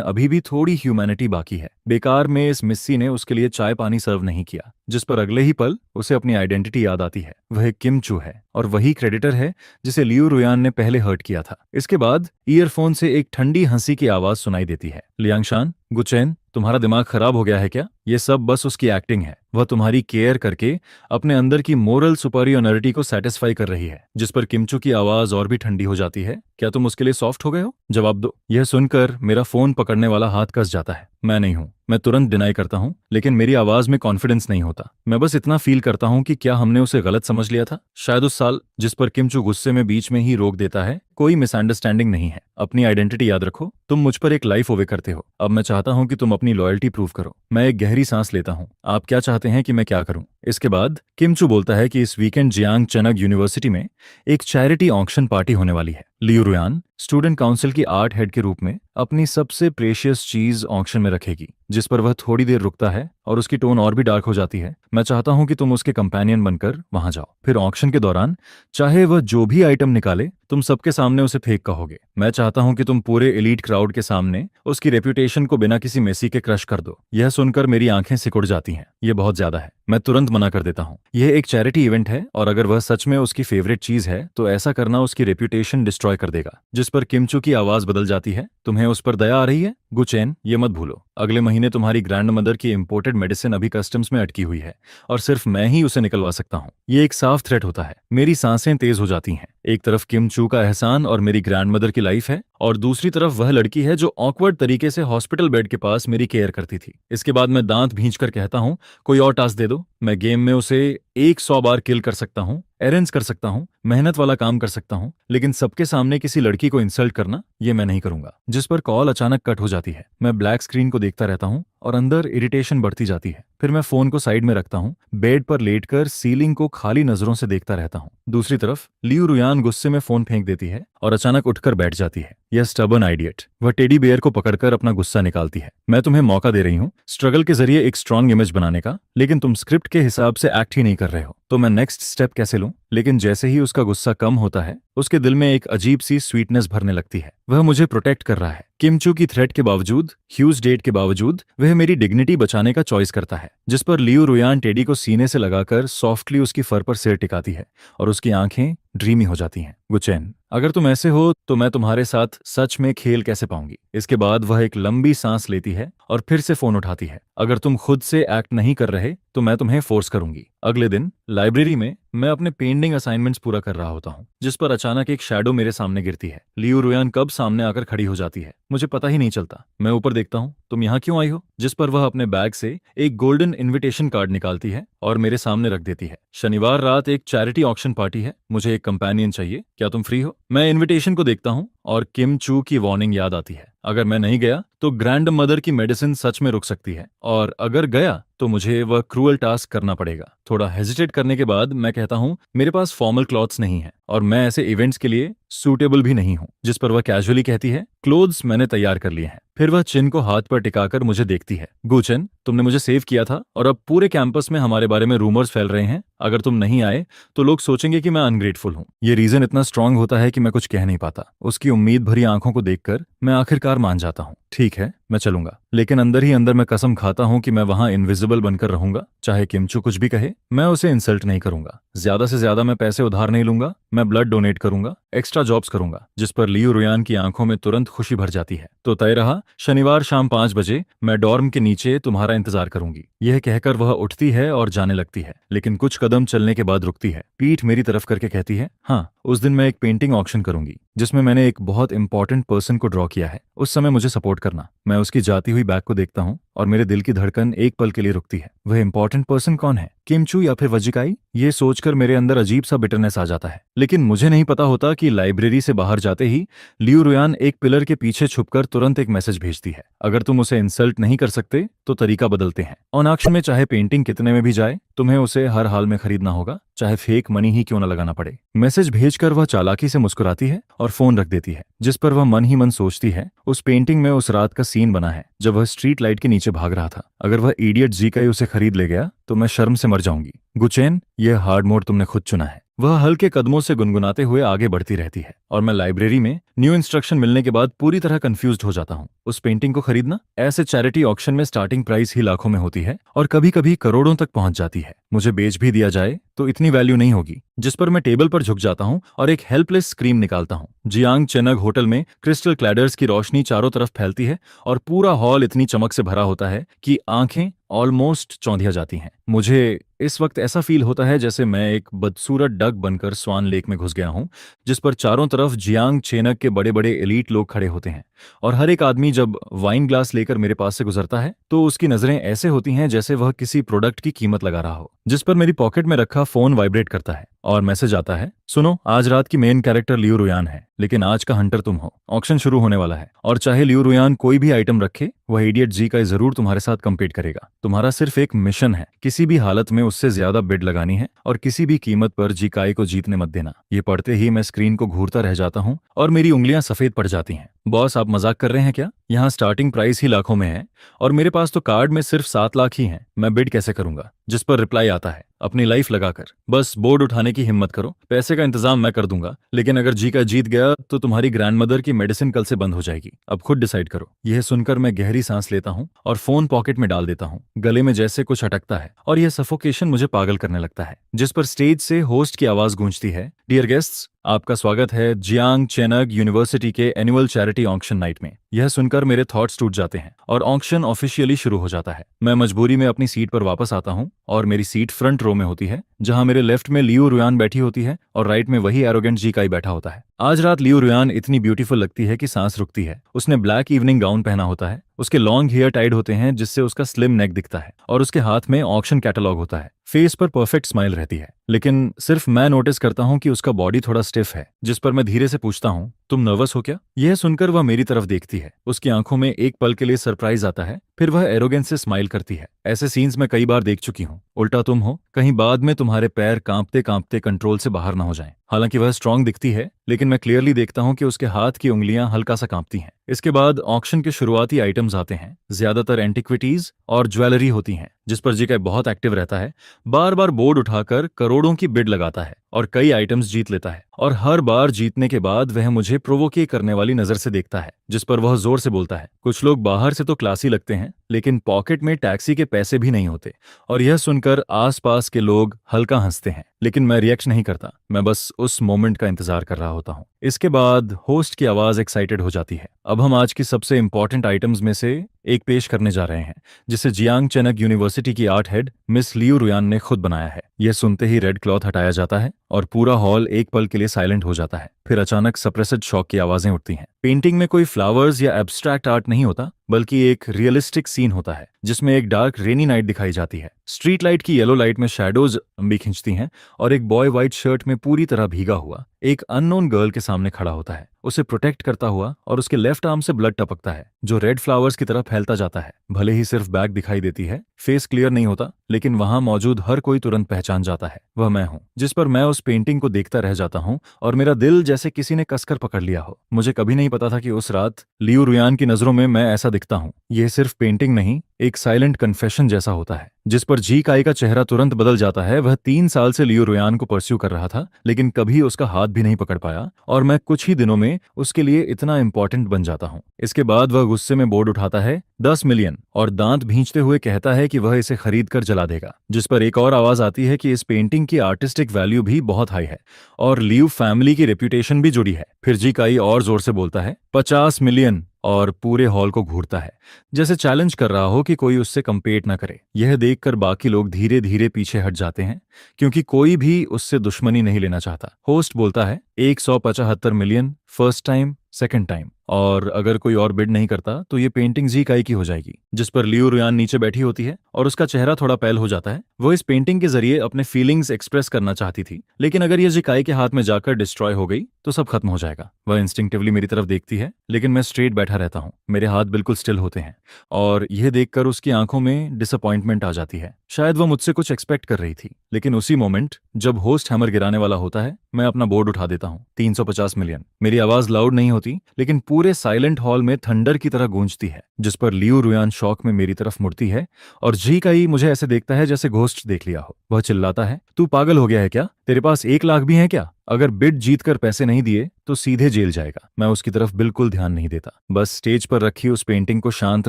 अभी भी थोड़ी ह्यूमैनिटी बाकी है। बेकार में इस मिस्सी ने उसके लिए चाय पानी सर्व नहीं किया, जिस पर अगले ही पल उसे अपनी आइडेंटिटी याद आती है। वह किम चू है और वही क्रेडिटर है जिसे लियू रुयान ने पहले हर्ट किया था। इसके बाद ईयरफोन से एक ठंडी हंसी की आवाज सुनाई देती है। लियांगशान, गुचैन, तुम्हारा दिमाग खराब हो गया है क्या? ये सब बस उसकी एक्टिंग है। वह तुम्हारी केयर करके अपने अंदर की मोरल सुपीरियरिटी को सेटिस्फाई कर रही है। जिस पर किमचू की आवाज और भी ठंडी हो जाती है। क्या तुम उसके लिए सॉफ्ट हो गए हो? जवाब दो। यह सुनकर मेरा फोन पकड़ने वाला हाथ कस जाता है। मैं नहीं हूं। मैं तुरंत डिनाई करता हूं, लेकिन मेरी आवाज में कॉन्फिडेंस नहीं होता। मैं बस इतना फील करता हूं कि क्या हमने उसे गलत समझ लिया था। शायद उस साल। जिस पर किमचू गुस्से में बीच में ही रोक देता है, कोई मिसअंडरस्टैंडिंग नहीं है। अपनी आइडेंटिटी याद रखो। तुम मुझ पर एक लाइफ ओवे करते हो। अब मैं चाहता हूं कि तुम अपनी लॉयल्टी प्रूव करो। मैं एक गहरी सांस लेता हूं। आप क्या चाहते हैं कि मैं क्या करूं? इसके बाद किमचू बोलता है कि इस वीकेंड जियांग चनग यूनिवर्सिटी में एक चैरिटी ऑक्शन पार्टी होने वाली है। लियू रुयान स्टूडेंट काउंसिल की आर्ट हेड के रूप में अपनी सबसे प्रेशियस चीज ऑक्शन में रखेगी। जिस पर वह थोड़ी देर रुकता है और उसकी टोन और भी डार्क हो जाती है। मैं चाहता हूं कि तुम उसके कंपेनियन बनकर वहां जाओ। फिर ऑक्शन के दौरान चाहे वह जो भी आइटम निकाले, तुम सबके सामने उसे फेंक कहोगे। मैं चाहता हूं कि तुम पूरे एलीट क्राउड के सामने उसकी रेप्यूटेशन को बिना किसी मेसी के क्रश कर दो। यह सुनकर मेरी आंखें सिकुड़ जाती हैं। यह बहुत ज्यादा है। मैं तुरंत मना कर देता हूं। यह एक चैरिटी इवेंट है और अगर वह सच में उसकी फेवरेट चीज है तो ऐसा करना उसकी रेप्यूटेशन डिस्ट्रॉय कर देगा। जिस पर किमचू की आवाज बदल जाती है। तुम्हें उस पर दया आ रही है? गुचैन, ये मत भूलो, अगले महीने तुम्हारी ग्रैंड मदर की इंपोर्टेड मेडिसिन अभी कस्टम्स में अटकी हुई है और सिर्फ मैं ही उसे निकलवा सकता हूँ। ये एक साफ थ्रेट होता है। मेरी सांसें तेज हो जाती हैं। एक तरफ किमचू का एहसान और मेरी ग्रैंड मदर की लाइफ है और दूसरी तरफ वह लड़की है जो ऑकवर्ड तरीके से हॉस्पिटल बेड के पास मेरी केयर करती थी। इसके बाद मैं दांत भींच कर कहता हूँ, कोई और टास्क दे दो। मैं गेम में उसे 100 बार किल कर सकता हूँ, एरेंज कर सकता हूँ, मेहनत वाला काम कर सकता हूँ, लेकिन सबके सामने किसी लड़की को इंसल्ट करना, ये मैं नहीं करूंगा। जिस पर कॉल अचानक कट हो जाती है। मैं ब्लैक स्क्रीन को देखता रहता हूँ और अंदर इरिटेशन बढ़ती जाती है। फिर मैं फोन को साइड में रखता हूँ, बेड पर लेटकर सीलिंग को खाली नजरों से देखता रहता हूँ। दूसरी तरफ लियू रुयान गुस्से में फोन फेंक देती है और अचानक उठकर बैठ जाती है। यह स्टबर्न आइडियट। वह टेडी बेयर को पकड़कर अपना गुस्सा निकालती है। मैं तुम्हें मौका दे रही हूँ स्ट्रगल के जरिए एक स्ट्रॉन्ग इमेज बनाने का, लेकिन तुम स्क्रिप्ट के हिसाब से एक्ट ही नहीं कर रहे हो, तो मैं नेक्स्ट स्टेप कैसे लूं? लेकिन जैसे ही उसका गुस्सा कम होता है, उसके दिल में एक अजीब सी स्वीटनेस भरने लगती है। वह मुझे प्रोटेक्ट कर रहा है। किमचू की थ्रेट के बावजूद, ह्यूज डेट के बावजूद, वह मेरी डिग्निटी बचाने का चॉइस करता है। जिस पर लियू रुयान टेडी को सीने से लगाकर सॉफ्टली उसकी फर पर सिर टिकाती है और उसकी आंखें ड्रीमी हो जाती हैं। गुचैन, अगर तुम ऐसे हो तो मैं तुम्हारे साथ सच में खेल कैसे पाऊंगी। इसके बाद वह एक लंबी सांस लेती है और फिर से फोन उठाती है। अगर तुम खुद से एक्ट नहीं कर रहे तो मैं तुम्हें फोर्स करूंगी। अगले दिन लाइब्रेरी में मैं अपने पेंटिंग असाइनमेंट्स पूरा कर रहा होता हूँ, जिस पर अचानक एक शैडो मेरे सामने गिरती है। लियू रुयान कब सामने आकर खड़ी हो जाती है मुझे पता ही नहीं चलता। मैं ऊपर देखता हूँ, तुम यहाँ क्यों आई हो? जिस पर वह अपने बैग से एक गोल्डन इनविटेशन कार्ड निकालती है और मेरे सामने रख देती है। शनिवार रात एक चैरिटी ऑक्शन पार्टी है, मुझे एक कंपेनियन चाहिए, क्या तुम फ्री हो? मैं इनविटेशन को देखता हूँ और किम चू की वार्निंग याद आती है। अगर मैं नहीं गया तो ग्रैंड मदर की मेडिसिन सच में रुक सकती है, और अगर गया तो मुझे वह क्रूअल टास्क करना पड़ेगा। थोड़ा हेजिटेट करने के बाद मैं कहता हूँ, मेरे पास फॉर्मल क्लॉथ्स नहीं है और मैं ऐसे इवेंट्स के लिए सूटेबल भी नहीं हूँ। जिस पर वह कैजुअली कहती है, क्लोथ्स मैंने तैयार कर लिए हैं। फिर वह चिन को हाथ पर टिकाकर मुझे देखती है। गुचेन, तुमने मुझे सेव किया था और अब पूरे कैंपस में हमारे बारे में रूमर्स फैल रहे हैं। अगर तुम नहीं आए तो लोग सोचेंगे कि मैं अनग्रेटफुल हूँ। ये रीजन इतना स्ट्रांग होता है कि मैं कुछ कह नहीं पाता। उसकी उम्मीद भरी आंखों को देखकर मैं आखिरकार मान जाता हूँ। ठीक है, मैं चलूंगा, लेकिन अंदर ही अंदर मैं कसम खाता हूँ कि मैं वहां इनविजिबल बनकर रहूंगा। चाहे किमचू कुछ भी कहे, मैं उसे इंसल्ट नहीं करूंगा। ज्यादा से ज्यादा मैं पैसे उधार नहीं लूंगा, मैं ब्लड डोनेट करूंगा, एक्स्ट्रा जॉब्स करूंगा। जिस पर लियू रुयान की आंखों में तुरंत खुशी भर जाती है। तो तय रहा, शनिवार शाम 5 बजे मैं डॉर्म के नीचे तुम्हारा इंतजार करूंगी। यह कहकर वह उठती है और जाने लगती है, लेकिन कुछ कदम चलने के बाद रुकती है, पीठ मेरी तरफ करके कहती है, हाँ, उस दिन मैं एक पेंटिंग ऑक्शन करूंगी जिसमें मैंने एक बहुत इंपॉर्टेंट पर्सन को ड्रॉ किया है। उस समय मुझे सपोर्ट करना। मैं उसकी जाती हुई बैग को देखता हूँ और मेरे दिल की धड़कन एक पल के लिए रुकती है। वह इंपॉर्टेंट पर्सन कौन है? किमचू या फिर वजिकाई? ये सोचकर मेरे अंदर अजीब सा बिटरनेस आ जाता है। लेकिन मुझे नहीं पता होता कि लाइब्रेरी से बाहर जाते ही लियू रुयान एक पिलर के पीछे छुपकर तुरंत एक मैसेज भेजती है, अगर तुम उसे इंसल्ट नहीं कर सकते तो तरीका बदलते हैं। ऑन ऑक्शन में चाहे पेंटिंग कितने में भी जाए, तुम्हें उसे हर हाल में खरीदना होगा, चाहे फेक मनी ही क्यों न लगाना पड़े। मैसेज भेजकर वह चालाकी से मुस्कुराती है और फोन रख देती है, जिस पर वह मन ही मन सोचती है, उस पेंटिंग में उस रात का सीन बना है जब वह स्ट्रीट लाइट के नीचे भाग रहा था। अगर वह इडियट जीकाई उसे खरीद ले गया तो मैं शर्म से मर जाऊंगी। गुचेन, यह हार्ड मोड तुमने खुद चुना है। वह हल्के कदमों से गुनगुनाते हुए आगे बढ़ती रहती है और मैं लाइब्रेरी में न्यू इंस्ट्रक्शन मिलने के बाद पूरी तरह कंफ्यूज्ड हो जाता हूँ। उस पेंटिंग को खरीदना? ऐसे चैरिटी ऑक्शन में स्टार्टिंग प्राइस ही लाखों में होती है और कभी कभी करोड़ों तक पहुंच जाती है। मुझे बेच भी दिया जाए तो इतनी वैल्यू नहीं होगी। जिस पर मैं टेबल पर झुक जाता हूँ और एक हेल्पलेस स्क्रीम निकालता हूँ। जियांग चेनग होटल में क्रिस्टल क्लैडर्स की रोशनी चारों तरफ फैलती है और पूरा हॉल इतनी चमक से भरा होता है कि आंखें ऑलमोस्ट चौंधिया जाती हैं। मुझे इस वक्त ऐसा फील होता है जैसे मैं एक बदसूरत डक बनकर स्वान लेक में घुस गया हूं, जिस पर चारों तरफ जियांग चेनग के बड़े बड़े एलीट लोग खड़े होते हैं और हर एक आदमी जब वाइन ग्लास लेकर मेरे पास से गुजरता है तो उसकी नजरें ऐसे होती हैं जैसे वह किसी प्रोडक्ट की कीमत लगा रहा हो। जिस पर मेरी पॉकेट में रखा फोन वाइब्रेट करता है और मैसेज आता है, सुनो, आज रात की मेन कैरेक्टर लियू रुयान है, लेकिन आज का हंटर तुम हो। ऑक्शन शुरू होने वाला है और चाहे लियू रुयान कोई भी आइटम रखे, वह इडियट जी का जरूर तुम्हारे साथ कम्पीट करेगा। तुम्हारा सिर्फ एक मिशन है, किसी भी हालत में उससे ज्यादा बिड लगानी है और किसी भी कीमत पर जीकाई को जीतने मत देना। ये पढ़ते ही मैं स्क्रीन को घूरता रह जाता हूँ और मेरी उंगलियां सफेद पड़ जाती हैं। बॉस, आप मजाक कर रहे हैं क्या? यहाँ स्टार्टिंग प्राइस ही लाखों में है और मेरे पास तो कार्ड में सिर्फ 7 लाख ही हैं। मैं बिड कैसे करूंगा? जिस पर रिप्लाई आता है, अपनी लाइफ लगाकर बस बोर्ड उठाने की हिम्मत करो, पैसे का इंतजाम मैं कर दूंगा, लेकिन अगर जी का जीत गया तो तुम्हारी ग्रैंडमदर की मेडिसिन कल से बंद हो जाएगी। अब खुद डिसाइड करो। यह सुनकर मैं गहरी सांस लेता हूँ और फोन पॉकेट में डाल देता हूँ। गले में जैसे कुछ अटकता है और यह सफोकेशन मुझे पागल करने लगता है। जिस पर स्टेज से होस्ट की आवाज गूंजती है, डियर गेस्ट्स, आपका स्वागत है जियांग चेनग यूनिवर्सिटी के एनुअल चैरिटी ऑक्शन नाइट में। यह सुनकर मेरे थॉट्स टूट जाते हैं और ऑक्शन ऑफिशियली शुरू हो जाता है। मैं मजबूरी में अपनी सीट पर वापस आता हूँ और मेरी सीट फ्रंट रो में होती है, जहां मेरे लेफ्ट में लियू रुयान बैठी होती है और राइट में वही एरोगेंट जीकाई बैठा होता है। आज रात लियू रुयान इतनी ब्यूटीफुल लगती है कि सांस रुकती है। उसने ब्लैक इवनिंग गाउन पहना होता है, उसके लॉन्ग हेयर टाइड होते हैं जिससे उसका स्लिम नेक दिखता है और उसके हाथ में ऑक्शन कैटलॉग होता है। फेस पर परफेक्ट स्माइल रहती है, लेकिन सिर्फ मैं नोटिस करता हूँ कि उसका बॉडी थोड़ा स्टिफ है। जिस पर मैं धीरे से पूछता हूँ, तुम नर्वस हो क्या? यह सुनकर वह मेरी तरफ देखती है। उसकी आंखों में एक पल के लिए सरप्राइज आता है, फिर वह एरोगेंस से स्माइल करती है। ऐसे सीन्स मैं कई बार देख चुकी हूँ। उल्टा तुम हो, कहीं बाद में तुम्हारे पैर कांपते कांपते कंट्रोल से बाहर ना हो जाएं। हालांकि वह स्ट्रांग दिखती है, लेकिन मैं क्लियरली देखता हूँ कि उसके हाथ की उंगलियां हल्का सा कांपती हैं। इसके बाद ऑक्शन के शुरुआती आइटम्स आते हैं। ज्यादातर एंटिक्विटीज और ज्वेलरी होती हैं, जिस पर जीकाई बहुत एक्टिव रहता है। बार बार बोर्ड उठाकर करोड़ों की बिड लगाता है और कई आइटम्स जीत लेता है। और हर बार जीतने के बाद वह मुझे प्रोवोकेट करने वाली नजर से देखता है, जिस पर वह जोर से बोलता है। कुछ लोग बाहर से तो क्लासी लगते हैं, लेकिन पॉकेट में टैक्सी के पैसे भी नहीं होते। और यह सुनकर आसपास के लोग हल्का हंसते हैं, लेकिन मैं रिएक्ट नहीं करता। मैं बस उस मोमेंट का इंतजार कर रहा होता हूँ। इसके बाद होस्ट की आवाज एक्साइटेड हो जाती है। अब हम आज की सबसे इंपॉर्टेंट आइटम्स में से एक पेश करने जा रहे हैं, जिसे जियांग चेनक यूनिवर्सिटी की आर्ट हेड मिस लियू रुयान ने खुद बनाया है। यह सुनते ही रेड क्लॉथ हटाया जाता है और पूरा हॉल एक पल के लिए साइलेंट हो जाता है। फिर अचानक सप्रेस्ड शॉक की आवाजें उठती हैं। पेंटिंग में कोई फ्लावर्स या एब्स्ट्रैक्ट आर्ट नहीं होता, बल्कि एक रियलिस्टिक सीन होता है, जिसमें एक डार्क रेनी नाइट दिखाई जाती है। स्ट्रीट लाइट की येलो लाइट में शैडोज लंबी खिंचती हैं और एक बॉय व्हाइट शर्ट में पूरी तरह भीगा हुआ एक अननोन गर्ल के सामने खड़ा होता है, उसे प्रोटेक्ट करता हुआ, और उसके लेफ्ट आर्म से ब्लड टपकता है जो रेड फ्लावर्स की तरह फैलता जाता है। भले ही सिर्फ बैक दिखाई देती है, फेस क्लियर नहीं होता, लेकिन वहां मौजूद हर कोई तुरंत पहचान जाता है वह मैं हूं। जिस पर मैं उस पेंटिंग को देखता रह जाता हूं और मेरा दिल जैसे किसी ने कसकर पकड़ लिया हो। मुझे कभी नहीं पता था कि उस रात लियू रुयान की नजरों में मैं ऐसा दिखता हूं। यह सिर्फ पेंटिंग नहीं, एक साइलेंट कन्फेशन जैसा होता है, जिस पर जी काई का चेहरा तुरंत बदल जाता है। वह 3 साल से लियू रुयान को परस्यू कर रहा था, लेकिन कभी उसका हाथ भी नहीं पकड़ पाया, और मैं कुछ ही दिनों में उसके लिए इतना इंपॉर्टेंट बन जाता हूं। इसके बाद वह गुस्से में बोर्ड उठाता है 10 मिलियन, और दांत भींचते हुए कहता है कि वह इसे खरीद कर जला देगा। जिस पर एक और आवाज आती है कि इस पेंटिंग की आर्टिस्टिक वैल्यू भी बहुत हाई है और लियू फैमिली की रेप्यूटेशन भी जुड़ी है। फिर जी काई और जोर से बोलता है 50 मिलियन, और पूरे हॉल को घूरता है, जैसे चैलेंज कर रहा हो कि कोई उससे कंपेट ना करे। यह देखकर बाकी लोग धीरे धीरे पीछे हट जाते हैं, क्योंकि कोई भी उससे दुश्मनी नहीं लेना चाहता। होस्ट बोलता है 175 million, first time, second time, और अगर कोई और बिड नहीं करता तो ये पेंटिंग जी काई की हो जाएगी। जिस पर लियू रुयान नीचे बैठी होती है और उसका चेहरा थोड़ा पैल हो जाता है। वो इस पेंटिंग के जरिए अपने फीलिंग्स एक्सप्रेस करना चाहती थी, लेकिन अगर ये जी काई के हाथ में जाकर डिस्ट्रॉय हो गई तो सब खत्म हो जाएगा। वह इंस्टिंक्टिवली मेरी तरफ देखती है, लेकिन मैं स्ट्रेट बैठा रहता हूँ। मेरे हाथ बिल्कुल स्टिल होते हैं, और यह देखकर उसकी आंखों में डिसअपॉइंटमेंट आ जाती है। शायद वह मुझसे कुछ एक्सपेक्ट कर रही थी। लेकिन उसी मोमेंट जब होस्ट हैमर गिराने वाला होता है, मैं अपना बोर्ड उठा देता हूँ। 350 मिलियन। मेरी आवाज लाउड नहीं होती, लेकिन पूरे साइलेंट हॉल में थंडर की तरह गूंजती है। जिस पर लियू रुयान शॉक में मेरी तरफ मुड़ती है, और जी काई मुझे ऐसे देखता है जैसे घोस्ट देख लिया हो। वह चिल्लाता है, तू पागल हो गया है क्या? तेरे पास 1 लाख भी है क्या? अगर बिड जीत कर पैसे नहीं दिए तो सीधे जेल जाएगा। मैं उसकी तरफ बिल्कुल ध्यान नहीं देता, बस स्टेज पर रखी उस पेंटिंग को शांत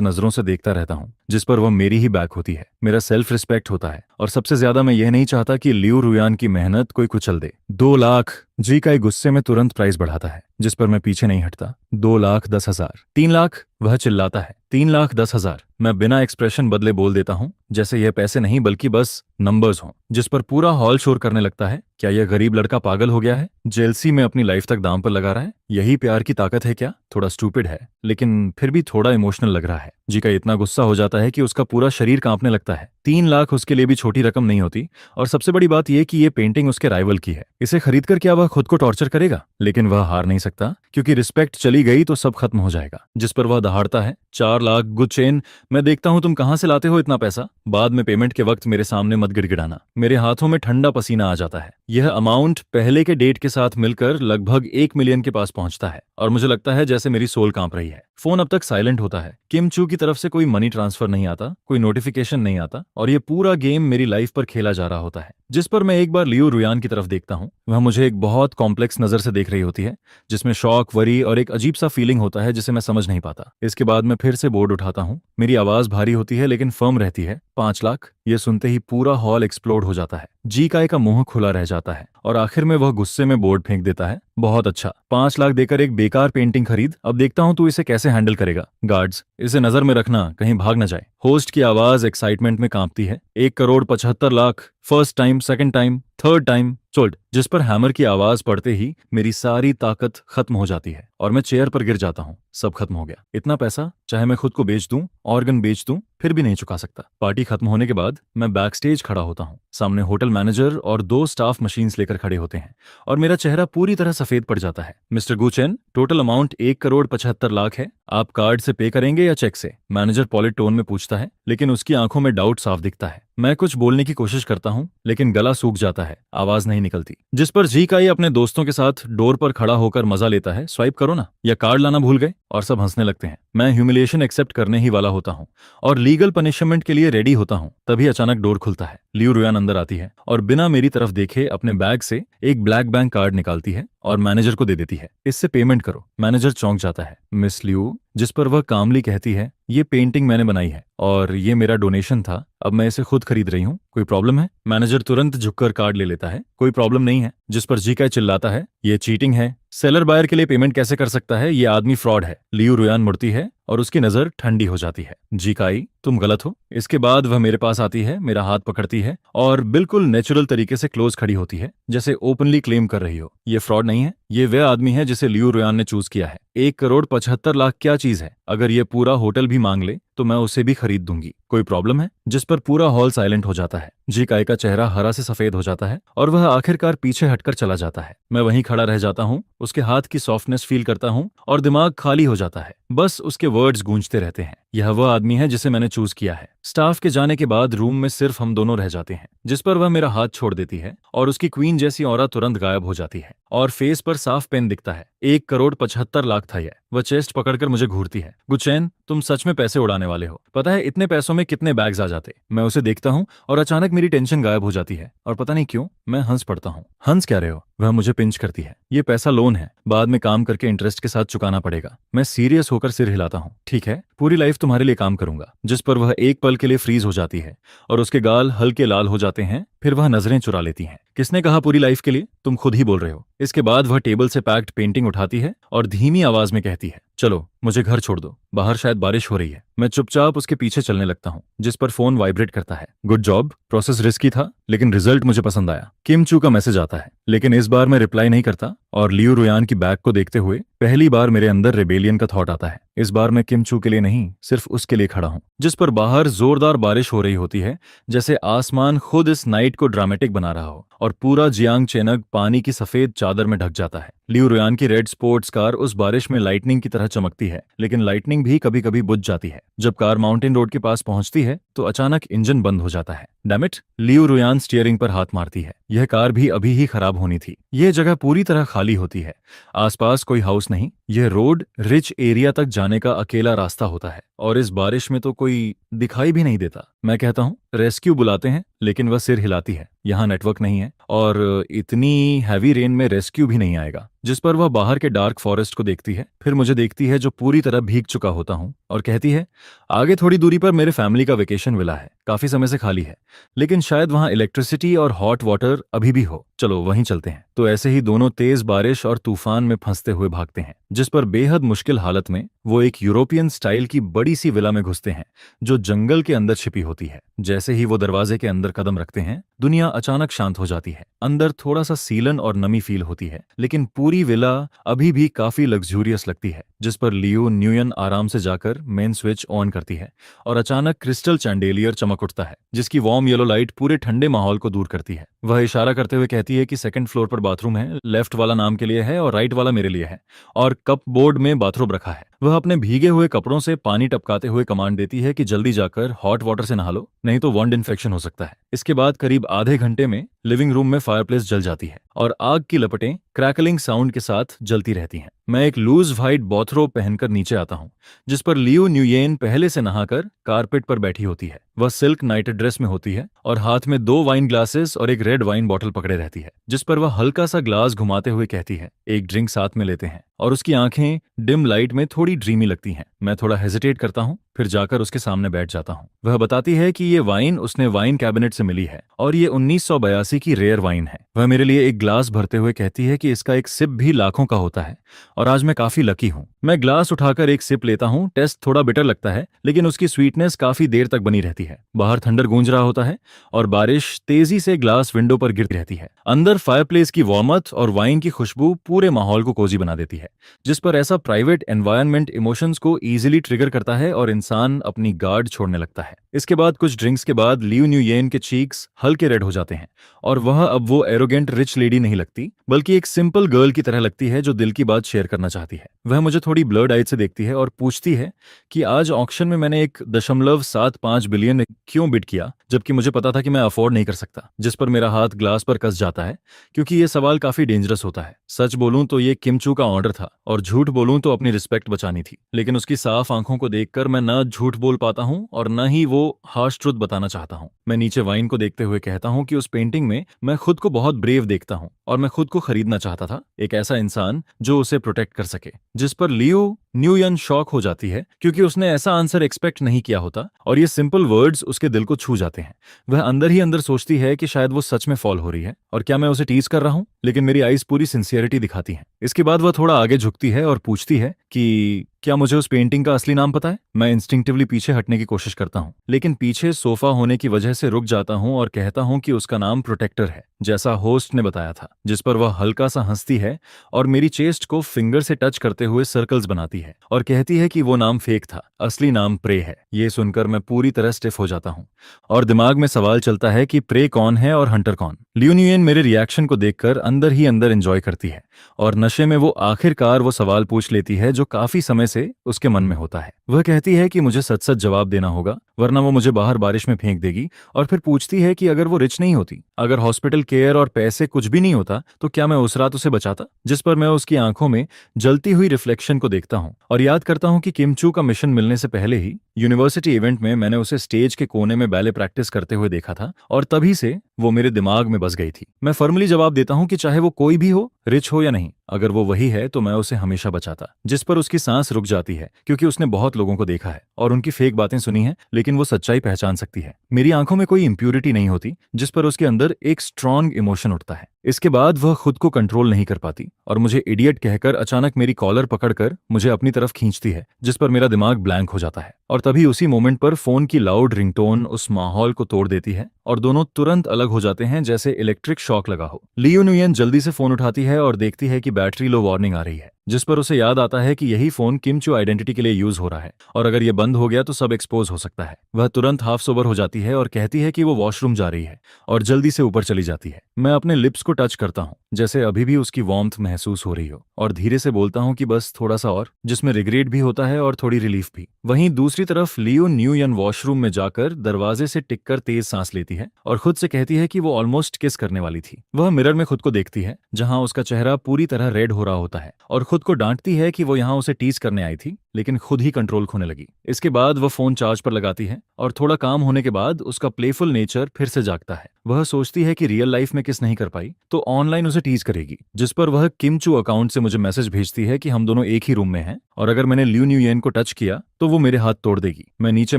नजरों से देखता रहता हूँ, जिस पर वह मेरी ही बैक होती है। मेरा सेल्फ रिस्पेक्ट होता है, और सबसे ज्यादा मैं यह नहीं चाहता कि लियू रुयान की मेहनत कोई कुचल दे। 2 लाख। जी काई गुस्से में तुरंत प्राइस बढ़ाता है, जिस पर मैं पीछे नहीं हटता। 2,10,000। 3 लाख। वह चिल्लाता है 3,10,000। मैं बिना एक्सप्रेशन बदले बोल देता हूँ, जैसे यह पैसे नहीं बल्कि बस नंबर्स हों। जिस पर पूरा हॉल शोर करने लगता है। क्या यह गरीब लड़का पागल हो गया है? जेलसी में अपनी लाइफ तक दांव पर लगा रहा है? यही प्यार की ताकत है क्या? थोड़ा स्टूपिड है, लेकिन फिर भी थोड़ा इमोशनल लग रहा है। जी का इतना गुस्सा हो जाता है कि उसका पूरा शरीर कांपने लगता है। 3 लाख उसके लिए भी छोटी रकम नहीं होती, और सबसे बड़ी बात यह कि यह पेंटिंग उसके राइवल की है। इसे खरीदकर क्या वह खुद को टॉर्चर करेगा? लेकिन वह हार नहीं सकता, क्योंकि रिस्पेक्ट चली गई तो सब खत्म हो जाएगा। जिस पर वह दहाड़ता है 4 लाख। Good chain. मैं देखता हूं तुम कहां से लाते हो इतना पैसा। बाद में पेमेंट के वक्त मेरे सामने मत गिड़गिड़ाना। मेरे हाथों में ठंडा पसीना आ जाता है। यह अमाउंट पहले के डेट के साथ मिलकर लगभग 1 मिलियन के पास पहुंचता है, और मुझे लगता है जैसे मेरी सोल कांप रही है। फोन अब तक साइलेंट होता है। किम चू की तरफ से कोई मनी ट्रांसफर नहीं आता, कोई नोटिफिकेशन नहीं आता, और ये पूरा गेम मेरी लाइफ पर खेला जा रहा होता है। जिस पर मैं एक बार लियू रुयान की तरफ देखता हूं। वह मुझे एक बहुत कॉम्प्लेक्स नजर से देख रही होती है, जिसमें शॉक, वरी और एक अजीब सा फीलिंग होता है जिसे मैं समझ नहीं पाता। इसके बाद मैं फिर से बोर्ड उठाता हूं। मेरी आवाज भारी होती है लेकिन फर्म रहती है। 5 लाख। ये सुनते ही पूरा हॉल एक्सप्लोड हो जाता है। जी काय का मुंह खुला रह जाता है, और आखिर में वह गुस्से में बोर्ड फेंक देता है। बहुत अच्छा, 5 लाख देकर एक बेकार पेंटिंग खरीद। अब देखता हूं तू इसे कैसे हैंडल करेगा। गार्ड्स, इसे नजर में रखना, कहीं भाग न जाए। होस्ट की आवाज एक्साइटमेंट में कांपती है। 1,75,00,000। First time, second time, third time, sold. जिस पर हैमर की आवाज पड़ते ही मेरी सारी ताकत खत्म हो जाती है, और मैं चेयर पर गिर जाता हूँ। सब खत्म हो गया। इतना पैसा चाहे मैं खुद को बेच दूं, ऑर्गन बेच दूं, फिर भी नहीं चुका सकता। पार्टी खत्म होने के बाद मैं बैक स्टेज खड़ा होता हूँ। सामने होटल मैनेजर और 2 स्टाफ मशीन्स लेकर खड़े होते हैं, और मेरा चेहरा पूरी तरह सफेद पड़ जाता है। मिस्टर गुचेन, टोटल अमाउंट 1,75,00,000 है। आप कार्ड से पे करेंगे या चेक से? मैनेजर पॉलिट टोन में पूछता है, लेकिन उसकी आंखों में डाउट साफ दिखता है। मैं कुछ बोलने की कोशिश करता हूँ, लेकिन गला सूख जाता है, आवाज नहीं निकलती। जिस पर जी काई अपने दोस्तों के साथ डोर पर खड़ा होकर मजा लेता है। स्वाइप करो ना, या कार्ड लाना भूल गए? और सब हंसने लगते हैं। मैं ह्यूमिलिएशन एक्सेप्ट करने ही वाला होता हूँ और लीगल पनिशमेंट के लिए रेडी होता हूँ, तभी अचानक डोर खुलता है। लियू रुयान अंदर आती है और बिना मेरी तरफ देखे अपने बैग से एक ब्लैक बैंक कार्ड निकालती है और मैनेजर को दे देती है। इससे पेमेंट करो। मैनेजर चौंक जाता है। मिस लियू, जिस पर वह कामली कहती है, ये पेंटिंग मैंने बनाई है और ये मेरा डोनेशन था, अब मैं इसे खुद खरीद रही हूँ, कोई प्रॉब्लम है? मैनेजर तुरंत झुककर कार्ड ले लेता है। कोई प्रॉब्लम नहीं है। जिस पर जीका चिल्लाता है, ये चीटिंग है, सेलर बायर के लिए पेमेंट कैसे कर सकता है, ये आदमी फ्रॉड है। लियू रुयान मुड़ती है और उसकी नजर ठंडी हो जाती है। जीकाई, तुम गलत हो। इसके बाद वह मेरे पास आती है, मेरा हाथ पकड़ती है और बिल्कुल नेचुरल तरीके से क्लोज खड़ी होती है, जैसे ओपनली क्लेम कर रही हो। ये फ्रॉड नहीं है, ये वह आदमी है जिसे लियू रुयान ने चूज किया है। 1,75,00,000 क्या चीज है? अगर ये पूरा होटल भी मांग ले तो मैं उसे भी खरीद दूंगी। कोई प्रॉब्लम है? जिस पर पूरा हॉल साइलेंट हो जाता है। जीकाई का चेहरा हरा से सफेद हो जाता है और वह आखिरकार पीछे हटकर चला जाता है। मैं वहीं खड़ा रह जाता हूँ, उसके हाथ की सॉफ्टनेस फील करता हूँ और दिमाग खाली हो जाता है। बस उसके वर्ड्स गूंजते रहते हैं। यह वह आदमी है जिसे मैंने चूज किया है। स्टाफ के जाने के बाद रूम में सिर्फ हम दोनों रह जाते हैं, जिस पर वह मेरा हाथ छोड़ देती है और उसकी क्वीन जैसी ऑरा तुरंत गायब हो जाती है और फेस पर साफ पेन दिखता है। 1,75,00,000 था यह। वह चेस्ट पकड़कर मुझे घूरती है। गुचैन, तुम सच में पैसे उड़ाने वाले हो। पता है इतने पैसों में कितने बैग्स आ जाते? मैं उसे देखता हूँ और अचानक मेरी टेंशन गायब हो जाती है और पता नहीं क्यों मैं हंस पड़ता हूँ। हंस क्या रहे हो? वह मुझे पिंच करती है। ये पैसा लोन है, बाद में काम करके इंटरेस्ट के साथ चुकाना पड़ेगा। मैं सीरियस होकर सिर हिलाता हूँ। ठीक है, पूरी लाइफ तुम्हारे लिए काम करूंगा। जिस पर वह एक पल के लिए फ्रीज हो जाती है और उसके गाल हल्के लाल हो जाते हैं। फिर वह नजरें चुरा लेती हैं। किसने कहा पूरी लाइफ के लिए? तुम खुद ही बोल रहे हो। इसके बाद वह टेबल से पैक्ड पेंटिंग उठाती है और धीमी आवाज में कहती है, चलो मुझे घर छोड़ दो, बाहर शायद बारिश हो रही है। मैं चुपचाप उसके पीछे चलने लगता हूँ, जिस पर फोन वाइब्रेट करता है। गुड जॉब, प्रोसेस रिस्की था लेकिन रिजल्ट मुझे पसंद आया। किम चू का मैसेज आता है, लेकिन इस बार मैं रिप्लाई नहीं करता और लियू रुयान की बैग को देखते हुए पहली बार मेरे अंदर रेबेलियन का थॉट आता है। इस बार मैं किम चू के लिए नहीं, सिर्फ उसके लिए खड़ा हूँ। जिस पर बाहर जोरदार बारिश हो रही होती है, जैसे आसमान खुद इस नाइट को ड्रामेटिक बना रहा हो और पूरा जियांग चेनग पानी की सफेद चादर में ढक जाता है। लियू रुयान की रेड स्पोर्ट्स कार उस बारिश में लाइटनिंग की तरह चमकती है, लेकिन लाइटनिंग भी कभी कभी बुझ जाती है। जब कार माउंटेन रोड के पास पहुंचती है तो अचानक इंजन बंद हो जाता है। डैमिट, लियू रुयान स्टीयरिंग पर हाथ मारती है। यह कार भी अभी ही खराब होनी थी। यह जगह पूरी तरह खाली होती है। आसपास कोई हाउस नहीं। यह रोड रिच एरिया तक जाने का अकेला रास्ता होता है और इस बारिश में तो कोई दिखाई भी नहीं देता। मैं कहता हूँ रेस्क्यू बुलाते हैं, लेकिन वह सिर हिलाती है। यहाँ नेटवर्क नहीं है और इतनी हैवी रेन में रेस्क्यू भी नहीं आएगा। जिस पर वह बाहर के डार्क फॉरेस्ट को देखती है, फिर मुझे देखती है जो पूरी तरह भीग चुका होता हूँ और कहती है, आगे थोड़ी दूरी पर मेरे फैमिली का वेकेशन विला है, काफी समय से खाली है, लेकिन शायद वहाँ इलेक्ट्रिसिटी और हॉट वाटर अभी भी हो, चलो वहीं चलते हैं। तो ऐसे ही दोनों तेज बारिश और तूफान में फंसते हुए भागते हैं, जिस पर बेहद मुश्किल हालत में वो एक यूरोपियन स्टाइल की बड़ी सी विला में घुसते हैं जो जंगल के अंदर छिपी होती है। जैसे ही वो दरवाजे के अंदर कदम रखते हैं, दुनिया अचानक शांत हो जाती है। अंदर थोड़ा सा सीलन और नमी फील होती है, लेकिन पूरी विला अभी भी काफी लग्जूरियस लगती है। जिस पर लियो न्यूयन आराम से जाकर मेन स्विच ऑन करती है और अचानक क्रिस्टल चैंडेलियर चमक उठता है, जिसकी वार्म येलो लाइट पूरे ठंडे माहौल को दूर करती है। वह इशारा करते हुए कहती है कि सेकंड फ्लोर पर बाथरूम है, लेफ्ट वाला नाम के लिए है और राइट वाला मेरे लिए है, और कप बोर्ड में बाथरूम रखा है। वह अपने भीगे हुए कपड़ों से पानी टपकाते हुए कमांड देती है कि जल्दी जाकर हॉट वाटर से नहा लो, नहीं तो वॉन्ड इन्फेक्शन हो सकता है। इसके बाद करीब आधे घंटे में लिविंग रूम में फायरप्लेस जल जाती है और आग की लपटें क्रैकलिंग साउंड के साथ जलती रहती हैं। मैं एक लूज व्हाइट बॉथरोब पहनकर नीचे आता हूँ, जिस पर लियो न्यूयेन पहले से नहाकर कारपेट पर बैठी होती है। वह सिल्क नाइट ड्रेस में होती है और हाथ में 2 वाइन ग्लासेस और एक रेड वाइन बॉटल पकड़े रहती है, जिस पर वह हल्का सा ग्लास घुमाते हुए कहती है, एक ड्रिंक साथ में लेते हैं। और उसकी आंखें डिम लाइट में थोड़ी ड्रीमी लगती हैं। मैं थोड़ा हेजिटेट करता हूँ, फिर जाकर उसके सामने बैठ जाता हूँ। वह बताती है कि ये वाइन उसने वाइन कैबिनेट से मिली है और ये 1982 की रेयर वाइन है। वह मेरे लिए एक ग्लास भरते हुए कहती है कि इसका एक सिप भी लाखों का होता है और आज मैं काफी लकी हूँ। मैं ग्लास उठाकर एक सिप लेता हूँ। टेस्ट थोड़ा बिटर लगता है, लेकिन उसकी स्वीटनेस काफी देर तक बनी रहती है। बाहर थंडर गूंज रहा होता है और बारिश तेजी से ग्लास विंडो पर गिरती रहती है। अंदर फायरप्लेस की वार्मथ और वाइन की खुशबू पूरे माहौल को कोजी बना देती है, जिस पर ऐसा प्राइवेट एनवायरनमेंट इमोशंस को इजीली ट्रिगर करता है और इंसान अपनी गार्ड छोड़ने लगता है। इसके बाद कुछ ड्रिंक्स के बाद लियू न्यूयेन के चीक्स हल्के रेड हो जाते हैं और वह अब वो एरोगेंट रिच लेडी नहीं लगती, बल्कि एक सिंपल गर्ल की तरह लगती है जो दिल की बात शेयर करना चाहती है। वह मुझे थोड़ी ब्लर्ड आई से देखती है और पूछती है कि आज ऑक्शन में मैंने 1.75 बिलियन क्यों बिड किया, जबकि मुझे पता था कि मैं अफोर्ड नहीं कर सकता। जिस पर मेरा हाथ ग्लास पर कस जाता है, क्योंकि ये सवाल काफी डेंजरस होता है। सच बोलूं तो ये किम चू का ऑर्डर था और झूठ बोलूं तो अपनी रिस्पेक्ट बचानी थी, लेकिन उसकी साफ आंखों को देखकर मैं न झूठ बोल पाता हूं और न ही वो हार्श ट्रुथ बताना चाहता हूं। मैं नीचे वाइन को देखते हुए कहता हूं कि उस पेंटिंग में मैं खुद को बहुत ब्रेव देखता हूं और मैं खुद को खरीदना चाहता था, एक ऐसा इंसान जो उसे प्रोटेक्ट कर सके। जिस पर लियो न्यूयन शॉक हो जाती है, क्योंकि उसने ऐसा आंसर एक्सपेक्ट नहीं किया होता और ये सिंपल वर्ड्स उसके दिल को छू जाते हैं। वह अंदर ही अंदर सोचती है कि शायद वो सच में फॉल हो रही है और क्या मैं उसे टीज कर रहा हूं, लेकिन मेरी आईज पूरी सिंसियरिटी दिखाती हैं। इसके बाद वह थोड़ा आगे झुकती है और पूछती है कि क्या मुझे उस पेंटिंग का असली नाम पता है। मैं इंस्टिंक्टिवली पीछे हटने की कोशिश करता हूं, लेकिन पीछे सोफा होने की वजह से रुक जाता हूं और कहता हूं कि उसका नाम प्रोटेक्टर है, जैसा होस्ट ने बताया था। जिस पर वह हल्का सा हंसती है और मेरी चेस्ट को फिंगर से टच करते हुए सर्कल्स बनाती है और कहती है कि वो नाम फेक था, असली नाम प्रे है। ये सुनकर मैं पूरी तरह स्टिफ हो जाता हूं और दिमाग में सवाल चलता है कि प्रे कौन है और हंटर कौन। लियू न्यूयेन मेरे रिएक्शन को देखकर अंदर ही अंदर एंजॉय करती है और नशे में वो आखिरकार वो सवाल पूछ लेती है जो काफी समय से उसके मन में होता है। वह कहती है कि मुझे सच सच जवाब देना होगा, वरना वो मुझे बाहर बारिश में फेंक देगी, और फिर पूछती है कि अगर वो रिच नहीं होती, अगर हॉस्पिटल केयर और पैसे कुछ भी नहीं होता, तो क्या मैं उस रात उसे बचाता। जिस पर मैं उसकी आंखों में जलती हुई रिफ्लेक्शन को देखता हूं और याद करता हूं कि किम चू का मिशन मिलने से पहले ही यूनिवर्सिटी इवेंट में मैंने उसे स्टेज के कोने में बैले प्रैक्टिस करते हुए देखा था और तभी से वो मेरे दिमाग में बस गई थी। मैं फॉर्मली जवाब देता हूं कि चाहे वो कोई भी हो, रिच हो या नहीं, अगर वो वही है तो मैं उसे हमेशा बचाता। जिस पर उसकी सांस रुक जाती है, क्योंकि उसने बहुत लोगों को देखा है और उनकी फेक बातें सुनी है, लेकिन वो सच्चाई पहचान सकती है। मेरी आंखों में कोई इंप्यूरिटी नहीं होती, जिस पर उसके अंदर एक स्ट्रॉन्ग इमोशन उठता है। इसके बाद वह खुद को कंट्रोल नहीं कर पाती और मुझे इडियट कहकर अचानक मेरी कॉलर पकड़कर मुझे अपनी तरफ खींचती है, जिस पर मेरा दिमाग ब्लैंक हो जाता है। और तभी उसी मोमेंट पर फोन की लाउड रिंगटोन उस माहौल को तोड़ देती है और दोनों तुरंत अलग हो जाते हैं, जैसे इलेक्ट्रिक शॉक लगा हो। लियू न्यूयेन जल्दी से फोन उठाती है और देखती है कि बैटरी लो वार्निंग आ रही है, जिस पर उसे याद आता है कि यही फोन किम चू आइडेंटिटी के लिए यूज हो रहा है और अगर ये बंद हो गया तो सब एक्सपोज हो सकता है। वह तुरंत हाफ सोबर हो जाती है और कहती है कि वो वॉशरूम जा रही है और जल्दी से ऊपर चली जाती है। मैं अपने लिप्स को टच करता हूं, जैसे अभी भी उसकी वार्मथ महसूस हो रही हो, और धीरे से बोलता हूं कि बस थोड़ा सा और, जिसमें रिग्रेट भी होता है और थोड़ी रिलीफ भी। वहीं दूसरी तरफ लियो न्यूयन वॉशरूम में जाकर दरवाजे से टिककर तेज सांस लेती है और खुद से कहती है कि वो ऑलमोस्ट किस करने वाली थी। वह मिरर में खुद को देखती है, जहां उसका चेहरा पूरी तरह रेड हो रहा होता है, और खुद को डांटती है कि वो यहां उसे टीज करने आई थी, लेकिन खुद ही कंट्रोल खोने लगी। इसके बाद वह फोन चार्ज पर लगाती है और थोड़ा काम होने के बाद उसका प्लेफुल नेचर फिर से जागता है। वह सोचती है कि रियल लाइफ में किस नहीं कर पाई तो ऑनलाइन उसे टीज करेगी। जिस पर वह किम चू अकाउंट से मुझे मैसेज भेजती है कि हम दोनों एक ही रूम में हैं और अगर मैंने लियू न्यूयेन को टच किया तो वो मेरे हाथ तोड़ देगी। मैं नीचे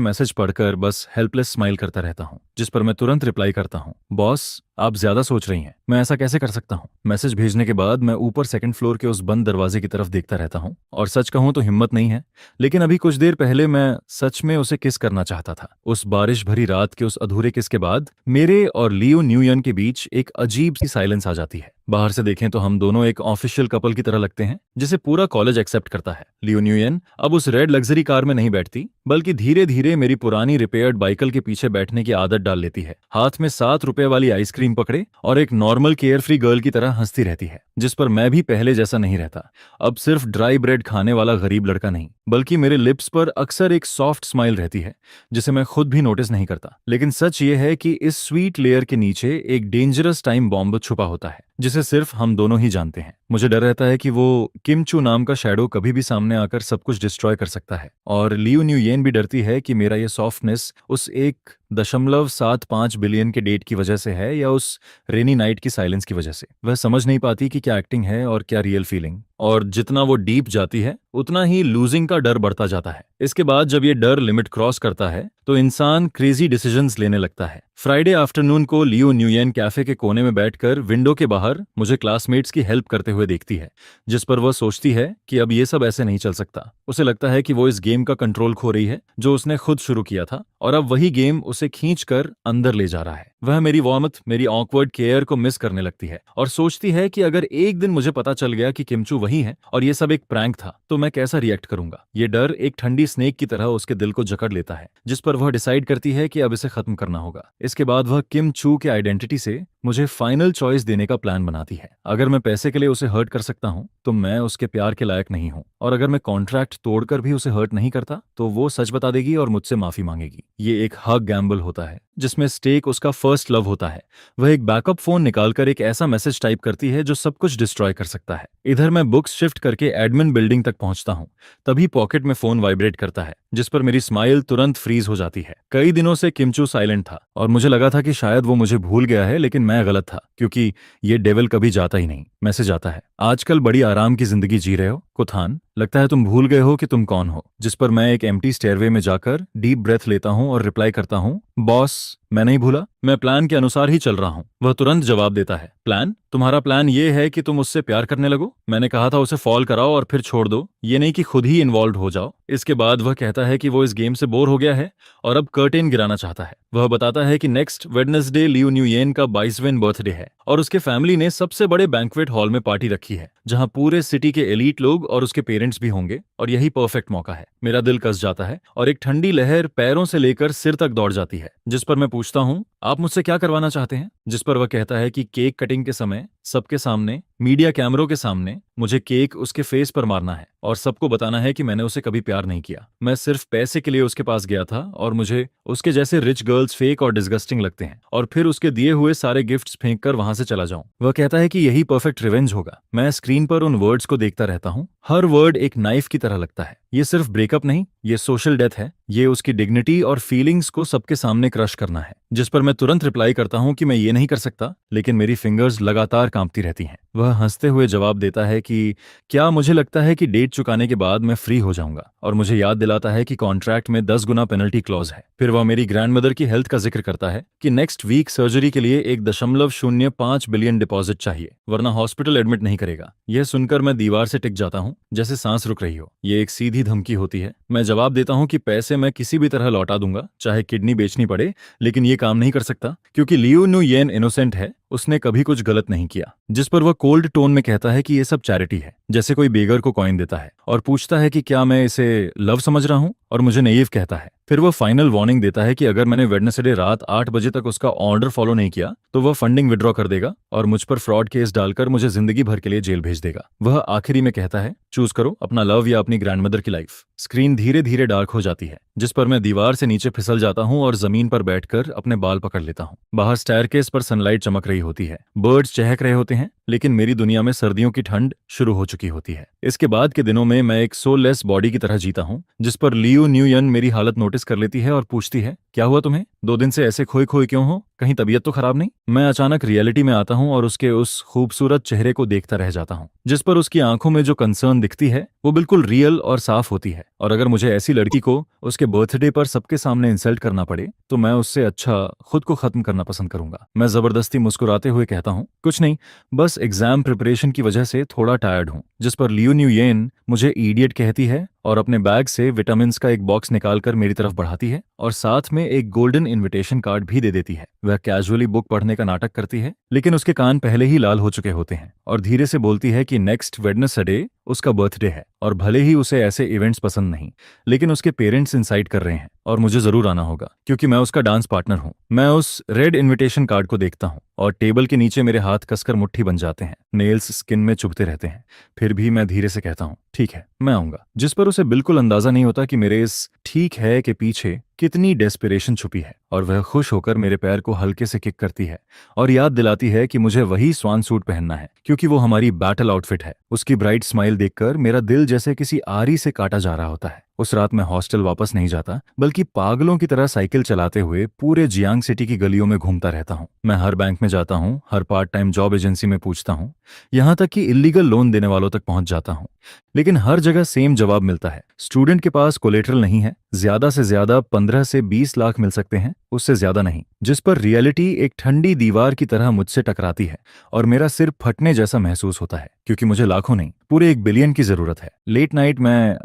मैसेज पढ़कर बस हेल्पलेस स्माइल करता रहता हूँ, जिस पर मैं तुरंत रिप्लाई करता हूँ, बॉस आप ज्यादा सोच रही हैं, मैं ऐसा कैसे कर सकता हूँ। मैसेज भेजने के बाद मैं ऊपर सेकंड फ्लोर के उस बंद दरवाजे की तरफ देखता रहता हूँ और सच कहूं तो हिम्मत नहीं है, लेकिन अभी कुछ देर पहले मैं सच में उसे किस करना चाहता था। उस बारिश भरी रात के उस अधूरे किस के बाद मेरे और लियो न्यूयन के बीच एक अजीब सी साइलेंस आ जाती है। बाहर से देखें तो हम दोनों एक ऑफिशियल कपल की तरह लगते हैं, जिसे पूरा कॉलेज एक्सेप्ट करता है। लियो न्यूयन अब उस रेड लग्जरी कार में नहीं बैठती, बल्कि धीरे धीरे मेरी पुरानी रिपेयर्ड बाइकल के पीछे बैठने की आदत डाल लेती है, हाथ में 7 रुपए वाली आइसक्रीम पकड़े और एक नॉर्मल केयर फ्री गर्ल की तरह हंसती रहती है। जिस पर मैं भी पहले जैसा नहीं रहता, अब सिर्फ ड्राई ब्रेड खाने वाला गरीब लड़का नहीं, बल्कि मेरे लिप्स पर अक्सर एक सॉफ्ट स्माइल रहती है, जिसे मैं खुद भी नोटिस नहीं करता। लेकिन सच ये है कि इस स्वीट लेयर के नीचे एक डेंजरस टाइम बॉम्ब छुपा होता है, जिसे सिर्फ हम दोनों ही जानते हैं। मुझे डर रहता है कि वो किम चू नाम का शैडो कभी भी सामने आकर सब कुछ डिस्ट्रॉय कर सकता है, और लियू न्यूयेन भी डरती है कि मेरा ये सॉफ्टनेस उस 1.75 बिलियन के डेट की वजह से है या उस रेनी नाइट की साइलेंस की वजह से। वह समझ नहीं पाती कि क्या एक्टिंग है और क्या रियल फीलिंग, और जितना वो डीप जाती है उतना ही लूजिंग का डर बढ़ता जाता है। इसके बाद जब ये डर लिमिट क्रॉस करता है तो इंसान क्रेजी डिसीजंस लेने लगता है। फ्राइडे आफ्टरनून को लियो न्यूयेन कैफे के कोने में बैठकर विंडो के बाहर मुझे क्लासमेट्स की हेल्प करते हुए देखती है, जिस पर वह सोचती है कि अब ये सब ऐसे नहीं चल सकता। उसे लगता है कि वो इस गेम का कंट्रोल खो रही है जो उसने खुद शुरू किया था, और अब वही गेम उसे खींचकर अंदर ले जा रहा है। वह मेरी वार्मथ, मेरी ऑकवर्ड केयर को मिस करने लगती है और सोचती है कि अगर एक दिन मुझे पता चल गया कि किमचू वही है और ये सब एक प्रैंक था तो मैं कैसा रिएक्ट करूंगा। ये डर एक ठंडी स्नेक की तरह उसके दिल को जकड़ लेता है, जिस पर वह डिसाइड करती है कि अब इसे खत्म करना होगा। इसके बाद वह किम चू के आइडेंटिटी से मुझे फाइनल चॉइस देने का प्लान बनाती है। अगर मैं पैसे के लिए उसे हर्ट कर सकता हूं तो मैं उसके प्यार के लायक नहीं हूं, और अगर मैं कॉन्ट्रैक्ट तोड़कर भी उसे हर्ट नहीं करता तो वो सच बता देगी और मुझसे माफी मांगेगी। ये एक हग गैम्बल होता है जिसमें स्टेक उसका फर्स्ट लव होता है। वह एक बैकअप फोन निकालकर एक ऐसा मैसेज टाइप करती है जो सब कुछ डिस्ट्रॉय कर सकता है। इधर मैं बुक्स शिफ्ट करके एडमिन बिल्डिंग तक पहुंचता हूं, तभी पॉकेट में फोन वाइब्रेट करता है, जिस पर मेरी स्माइल तुरंत फ्रीज हो जाती है। कई दिनों से किमचू साइलेंट था और मुझे लगा था कि शायद वो मुझे भूल गया है, लेकिन मैं गलत था क्योंकि ये डेविल कभी जाता ही नहीं। मैसेज आता है, आजकल बड़ी आराम की जिंदगी जी रहे हो कुथान, लगता है तुम भूल गए हो कि तुम कौन हो। जिस पर मैं एक एम्प्टी स्टेयरवे में जाकर डीप ब्रेथ लेता हूं और रिप्लाई करता हूं, बॉस मैं नहीं भूला, मैं प्लान के अनुसार ही चल रहा हूं। वह तुरंत जवाब देता है, प्लान? तुम्हारा प्लान ये है कि तुम उससे प्यार करने लगो? मैंने कहा था उसे फॉल कराओ और फिर छोड़ दो, ये नहीं कि खुद ही इन्वॉल्व हो जाओ। इसके बाद वह कहता है कि वो इस गेम से बोर हो गया है और अब कर्टेन गिराना चाहता है। वह बताता है कि नेक्स्ट वेडनेसडे लियू न्यूयेन का 22वें बर्थडे है और उसके फैमिली ने सबसे बड़े बैंक्वेट हॉल में पार्टी रखी है, जहां पूरे सिटी के एलीट लोग और उसके पेरेंट्स भी होंगे, और यही परफेक्ट मौका है। मेरा दिल कस जाता है और एक ठंडी लहर पैरों से लेकर सिर तक दौड़ जाती है। जिस पर मैं पूछता हूं, आप मुझसे क्या करवाना चाहते हैं? जिस पर वह कहता है कि केक कटिंग के समय सबके सामने, मीडिया कैमरों के सामने मुझे केक उसके फेस पर मारना है और सबको बताना है कि मैंने उसे कभी प्यार नहीं किया। मैं सिर्फ पैसे के लिए उसके पास गया था और मुझे उसके जैसे रिच गर्ल्स फेक और डिस्गस्टिंग लगते हैं, और फिर उसके दिए हुए सारे गिफ्ट्स फेंक कर वहां से चला जाऊं। वह कहता है कि यही परफेक्ट रिवेंज होगा। मैं स्क्रीन पर उन वर्ड्स को देखता रहता हूं। हर वर्ड एक नाइफ की तरह लगता है। ये सिर्फ ब्रेकअप नहीं, ये सोशल डेथ है। ये उसकी डिग्निटी और फीलिंग्स को सबके सामने क्रश करना है। जिस पर मैं तुरंत रिप्लाई करता हूं कि मैं ये नहीं कर सकता, लेकिन मेरी फिंगर्स लगातार कांपती रहती हैं। वह हंसते हुए जवाब देता है कि क्या मुझे लगता है कि डेट चुकाने के बाद मैं फ्री हो जाऊंगा, और मुझे याद दिलाता है कि कॉन्ट्रैक्ट में 10 गुना पेनल्टी क्लॉज है। फिर वह मेरी ग्रैंडमदर की हेल्थ का जिक्र करता है कि नेक्स्ट वीक सर्जरी के लिए 1.05 बिलियन डिपॉजिट चाहिए, वरना हॉस्पिटल एडमिट नहीं करेगा। यह सुनकर मैं दीवार से टिक जाता हूं, जैसे सांस रुक रही हो। ये एक सीधी धमकी होती है। मैं जवाब देता हूं कि पैसे मैं किसी भी तरह लौटा दूंगा, चाहे किडनी बेचनी पड़े, लेकिन ये काम नहीं कर सकता क्योंकि लियू न्यूयेन इनोसेंट है, उसने कभी कुछ गलत नहीं किया। जिस पर वह कोल्ड टोन में कहता है कि ये सब चैरिटी है, जैसे कोई बेगर को कॉइन देता है, और पूछता है कि क्या मैं इसे लव समझ रहा हूं, और मुझे नेइव कहता है। फिर वह फाइनल वार्निंग देता है कि अगर मैंने वेडनेसडे रात 8 बजे तक उसका ऑर्डर फॉलो नहीं किया तो वह फंडिंग विड्रॉ कर देगा और मुझ पर फ्रॉड केस डालकर मुझे जिंदगी भर के लिए जेल भेज देगा। वह आखिरी में कहता है, चूज करो अपना लव या अपनी ग्रैंडमदर की लाइफ। स्क्रीन धीरे धीरे डार्क हो जाती है, जिस पर मैं दीवार से नीचे फिसल जाता हूं और जमीन पर बैठकर अपने बाल पकड़ लेता हूं। बाहर स्टेयरकेस पर सनलाइट चमक रही होती है, बर्ड्स चहक रहे होते हैं, लेकिन मेरी दुनिया में सर्दियों की ठंड शुरू हो चुकी होती है। इसके बाद के दिनों में मैं एक सोललेस बॉडी की तरह जीता हूं, जिस पर लियू न्यूयन मेरी हालत नोटिस कर लेती है और पूछती है, क्या हुआ तुम्हें? 2 दिन से ऐसे खोए खोए क्यों हो? कहीं तबीयत तो खराब नहीं? मैं अचानक रियलिटी में आता हूं और उसके उस खूबसूरत चेहरे को देखता रह जाता हूं, जिस पर उसकी आंखों में जो कंसर्न दिखती है वो बिल्कुल रियल और साफ होती है। और अगर मुझे ऐसी लड़की को उसके बर्थडे पर सबके सामने इंसल्ट करना पड़े तो मैं उससे अच्छा खुद को खत्म करना पसंद करूंगा। मैं जबरदस्ती मुस्कुराते हुए कहता हूं, कुछ नहीं, बस एग्जाम प्रिपरेशन की वजह से थोड़ा टायर्ड हूं। जिस पर लियू न्यूयेन मुझे इडियट कहती है और अपने बैग से विटामिन का एक बॉक्स निकालकर मेरी तरफ बढ़ाती है और साथ में एक गोल्डन इनविटेशन कार्ड भी दे देती है। वह कैजुअली बुक पढ़ने का नाटक करती है, लेकिन उसके कान पहले ही लाल हो चुके होते हैं, और धीरे से बोलती है कि नेक्स्ट वेडनेसडे उसका बर्थडे है और भले ही उसे ऐसे इवेंट्स पसंद नहीं, लेकिन उसके पेरेंट्स इंसाइट कर रहे हैं और मुझे जरूर आना होगा क्योंकि मैं उसका डांस पार्टनर हूँ। मैं उस रेड इनविटेशन कार्ड को देखता हूँ और टेबल के नीचे मेरे हाथ कसकर मुट्ठी बन जाते हैं, नेल्स स्किन में चुभते रहते हैं। फिर भी मैं धीरे से कहता हूँ, ठीक है, मैं आऊंगा। जिस पर उसे बिल्कुल अंदाजा नहीं होता कि मेरे इस ठीक है के पीछे कितनी डेस्पिरेशन छुपी है, और वह खुश होकर मेरे पैर को हल्के से किक करती है और याद दिलाती है कि मुझे वही स्वान सूट पहनना है क्योंकि वो हमारी बैटल आउटफिट है। उसकी ब्राइट स्माइल देखकर मेरा दिल जैसे किसी आरी से काटा जा रहा होता है। उस रात मैं हॉस्टल वापस नहीं जाता, बल्कि पागलों की तरह साइकिल चलाते हुए पूरे जियांग सिटी की गलियों में घूमता रहता हूँ। मैं हर बैंक में जाता हूँ, हर पार्ट टाइम जॉब एजेंसी में पूछता हूँ, यहाँ तक कि इल्लीगल लोन देने वालों तक पहुंच जाता हूँ, लेकिन हर जगह सेम जवाब मिलता है, स्टूडेंट के पास कोलेटरल नहीं है, ज्यादा से ज्यादा 15 से 20 लाख मिल सकते हैं, उससे ज्यादा नहीं। जिस पर रियलिटी एक ठंडी दीवार की तरह मुझसे टकराती है और मेरा सिर फटने जैसा महसूस होता है क्योंकि मुझे लाखों नहीं, पूरे 1 बिलियन की जरूरत है। लेट नाइट मैं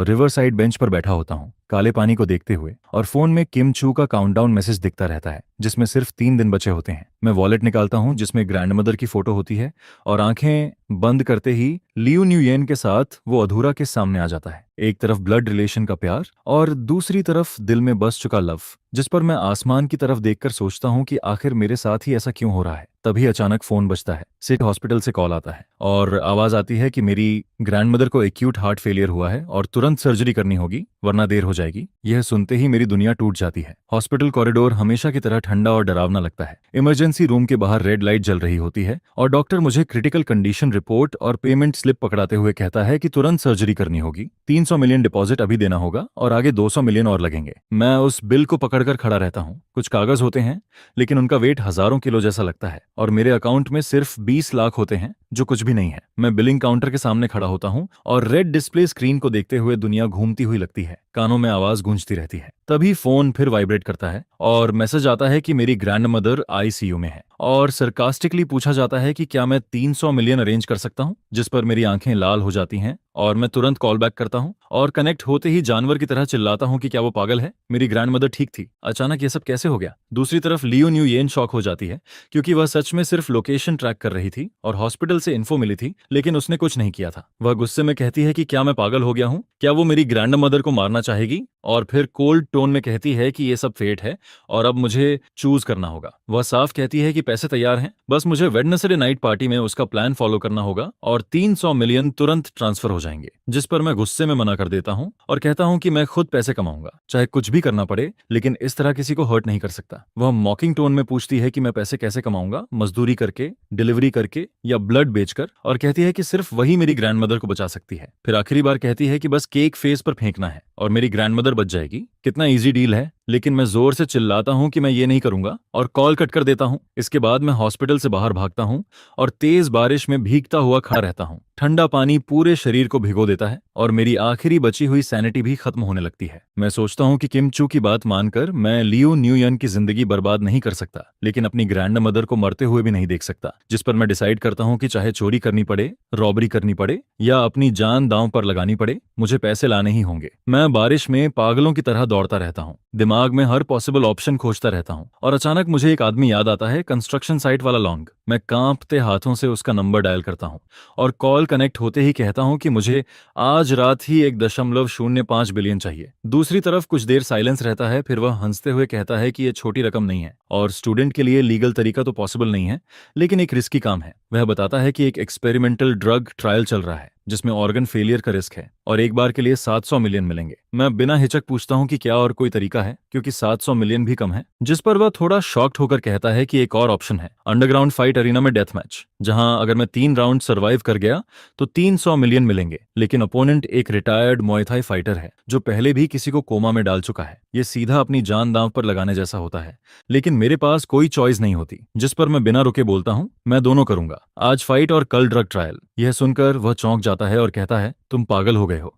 रिवर साइड बेंच पर बैठा होता हूँ, काले पानी को देखते हुए, और फोन में किम चू का काउंटडाउन मैसेज दिखता रहता है जिसमें सिर्फ 3 दिन बचे होते हैं। मैं वॉलेट निकालता हूँ जिसमें ग्रैंडमदर की फोटो होती है, और आंखें बंद करते ही लियू न्यूयेन के साथ वो अधूरा के सामने आ जाता है। एक तरफ ब्लड रिलेशन का प्यार और दूसरी तरफ दिल में बस चुका लव, जिस पर मैं आसमान की तरफ देखकर सोचता हूँ कि आखिर मेरे साथ ही ऐसा क्यों हो रहा है। तभी अचानक फोन बजता है। सिटी हॉस्पिटल से कॉल आता है और आवाज आती है कि मेरी ग्रैंडमदर को एक्यूट हार्ट फेलियर हुआ है और तुरंत सर्जरी करनी होगी वरना देर हो जाएगी। यह सुनते ही मेरी दुनिया टूट जाती है। हॉस्पिटल कॉरिडोर हमेशा की तरह ठंडा और डरावना लगता है। इमरजेंसी रूम के बाहर रेड लाइट जल रही होती है और डॉक्टर मुझे क्रिटिकल कंडीशन रिपोर्ट और पेमेंट स्लिप पकड़ाते हुए कहता है कि तुरंत सर्जरी करनी होगी, 300 मिलियन डिपॉजिट अभी देना होगा और आगे 200 मिलियन और लगेंगे। मैं उस बिल को पकड़कर खड़ा रहता हूँ। कुछ कागज होते हैं लेकिन उनका वेट हजारों किलो जैसा लगता है और मेरे अकाउंट में सिर्फ 20 लाख होते हैं जो कुछ भी नहीं है। मैं बिलिंग काउंटर के सामने खड़ा होता हूँ और रेड डिस्प्ले स्क्रीन को देखते हुए दुनिया घूमती हुई लगती है। कानों में आवाज गूंजती रहती है। तभी फोन फिर वाइब्रेट करता है और मैसेज आता है कि मेरी ग्रैंडमदर आईसीयू में है और सरकास्टिकली पूछा जाता है कि क्या मैं 300 मिलियन अरेंज कर सकता हूं, जिस पर मेरी आंखें लाल हो जाती हैं और मैं तुरंत कॉल बैक करता हूं और कनेक्ट होते ही जानवर की तरह चिल्लाता हूं कि क्या वो पागल है, मेरी ग्रैंडमदर ठीक थी, अचानक ये सब कैसे हो गया। दूसरी तरफ लियो न्यूयेन शॉक हो जाती है क्योंकि वह सच में सिर्फ लोकेशन ट्रैक कर रही थी और हॉस्पिटल से इन्फो मिली थी लेकिन उसने कुछ नहीं किया था। वह गुस्से में कहती है कि क्या मैं पागल हो गया हूं, क्या वो मेरी ग्रैंडमदर को मारना चाहेगी, और फिर कोल्ड टोन में कहती है कि ये सब फेट है और अब मुझे चूज करना होगा। वह साफ कहती है कि पैसे तैयार हैं, बस मुझे वेडनेसडे नाइट पार्टी में उसका प्लान फॉलो करना होगा और 300 मिलियन तुरंत ट्रांसफर हो जाएंगे, जिस पर मैं गुस्से में मना कर देता हूं और कहता हूं कि मैं खुद पैसे कमाऊंगा, चाहे कुछ भी करना पड़े, लेकिन इस तरह किसी को हर्ट नहीं कर सकता। वह मॉकिंग टोन में पूछती है कि मैं पैसे कैसे कमाऊंगा, मजदूरी करके, डिलीवरी करके या ब्लड बेचकर, और कहती है कि सिर्फ वही मेरी ग्रैंडमदर को बचा सकती है। फिर आखिरी बार कहती है कि बस केक फेस पर फेंकना है और मेरी ग्रैंडमदर बच जाएगी। कितना इजी डील है, लेकिन मैं जोर से चिल्लाता हूं कि मैं ये नहीं करूंगा और कॉल कट कर देता हूं। इसके बाद मैं हॉस्पिटल से बाहर भागता हूं और तेज बारिश में भीगता हुआ खड़ा रहता हूं। ठंडा पानी पूरे शरीर को भिगो देता है और मेरी आखिरी बची हुई सैनिटी भी खत्म होने लगती है। मैं सोचता हूं कि किम चू की बात मानकर मैं लियो न्यूयन की जिंदगी बर्बाद नहीं कर सकता, लेकिन अपनी ग्रैंडमदर को मरते हुए भी नहीं देख सकता, जिस पर मैं डिसाइड करता हूं कि चाहे चोरी करनी पड़े, रॉबरी करनी पड़े या अपनी जान दांव पर लगानी पड़े, मुझे पैसे लाने ही होंगे। मैं बारिश में पागलों की तरह दौड़ता रहता हूं, दिमाग में हर पॉसिबल ऑप्शन खोजता रहता हूं और अचानक मुझे एक आदमी याद आता है, कंस्ट्रक्शन साइट वाला लॉन्ग। मैं कांपते हाथों से उसका नंबर डायल करता हूं और कॉल कनेक्ट होते ही कहता हूं कि मुझे आज रात ही 1.05 बिलियन चाहिए। दूसरी तरफ कुछ देर साइलेंस रहता है, फिर वह हंसते हुए कहता है कि यह छोटी रकम नहीं है और स्टूडेंट के लिए लीगल तरीका तो पॉसिबल नहीं है, लेकिन एक रिस्की काम है। वह बताता है कि एक एक्सपेरिमेंटल ड्रग ट्रायल चल रहा है जिसमें ऑर्गन फेलियर का रिस्क है और एक बार के लिए 700 मिलियन मिलेंगे। मैं बिना हिचक पूछता हूं कि क्या और कोई तरीका है, क्योंकि 700 मिलियन भी कम है, जिस पर वह थोड़ा शॉक्ड होकर कहता है कि एक और ऑप्शन है, अंडरग्राउंड फाइट अरीना में डेथ मैच, जहां अगर मैं 3 राउंड सर्वाइव कर गया तो 300 मिलियन मिलेंगे, लेकिन ओपोनेंट एक रिटायर्ड मुay थाई फाइटर है जो पहले भी किसी को कोमा में डाल चुका है। ये सीधा अपनी जान दांव पर लगाने जैसा होता है, लेकिन मेरे पास कोई चॉइस नहीं होती, जिस पर मैं बिना रुके बोलता हूं मैं दोनों करूंगा, आज फाइट और कल ड्रग ट्रायल। यह सुनकर वह चौंक जाता है और कहता है, तुम पागल हो गए हो,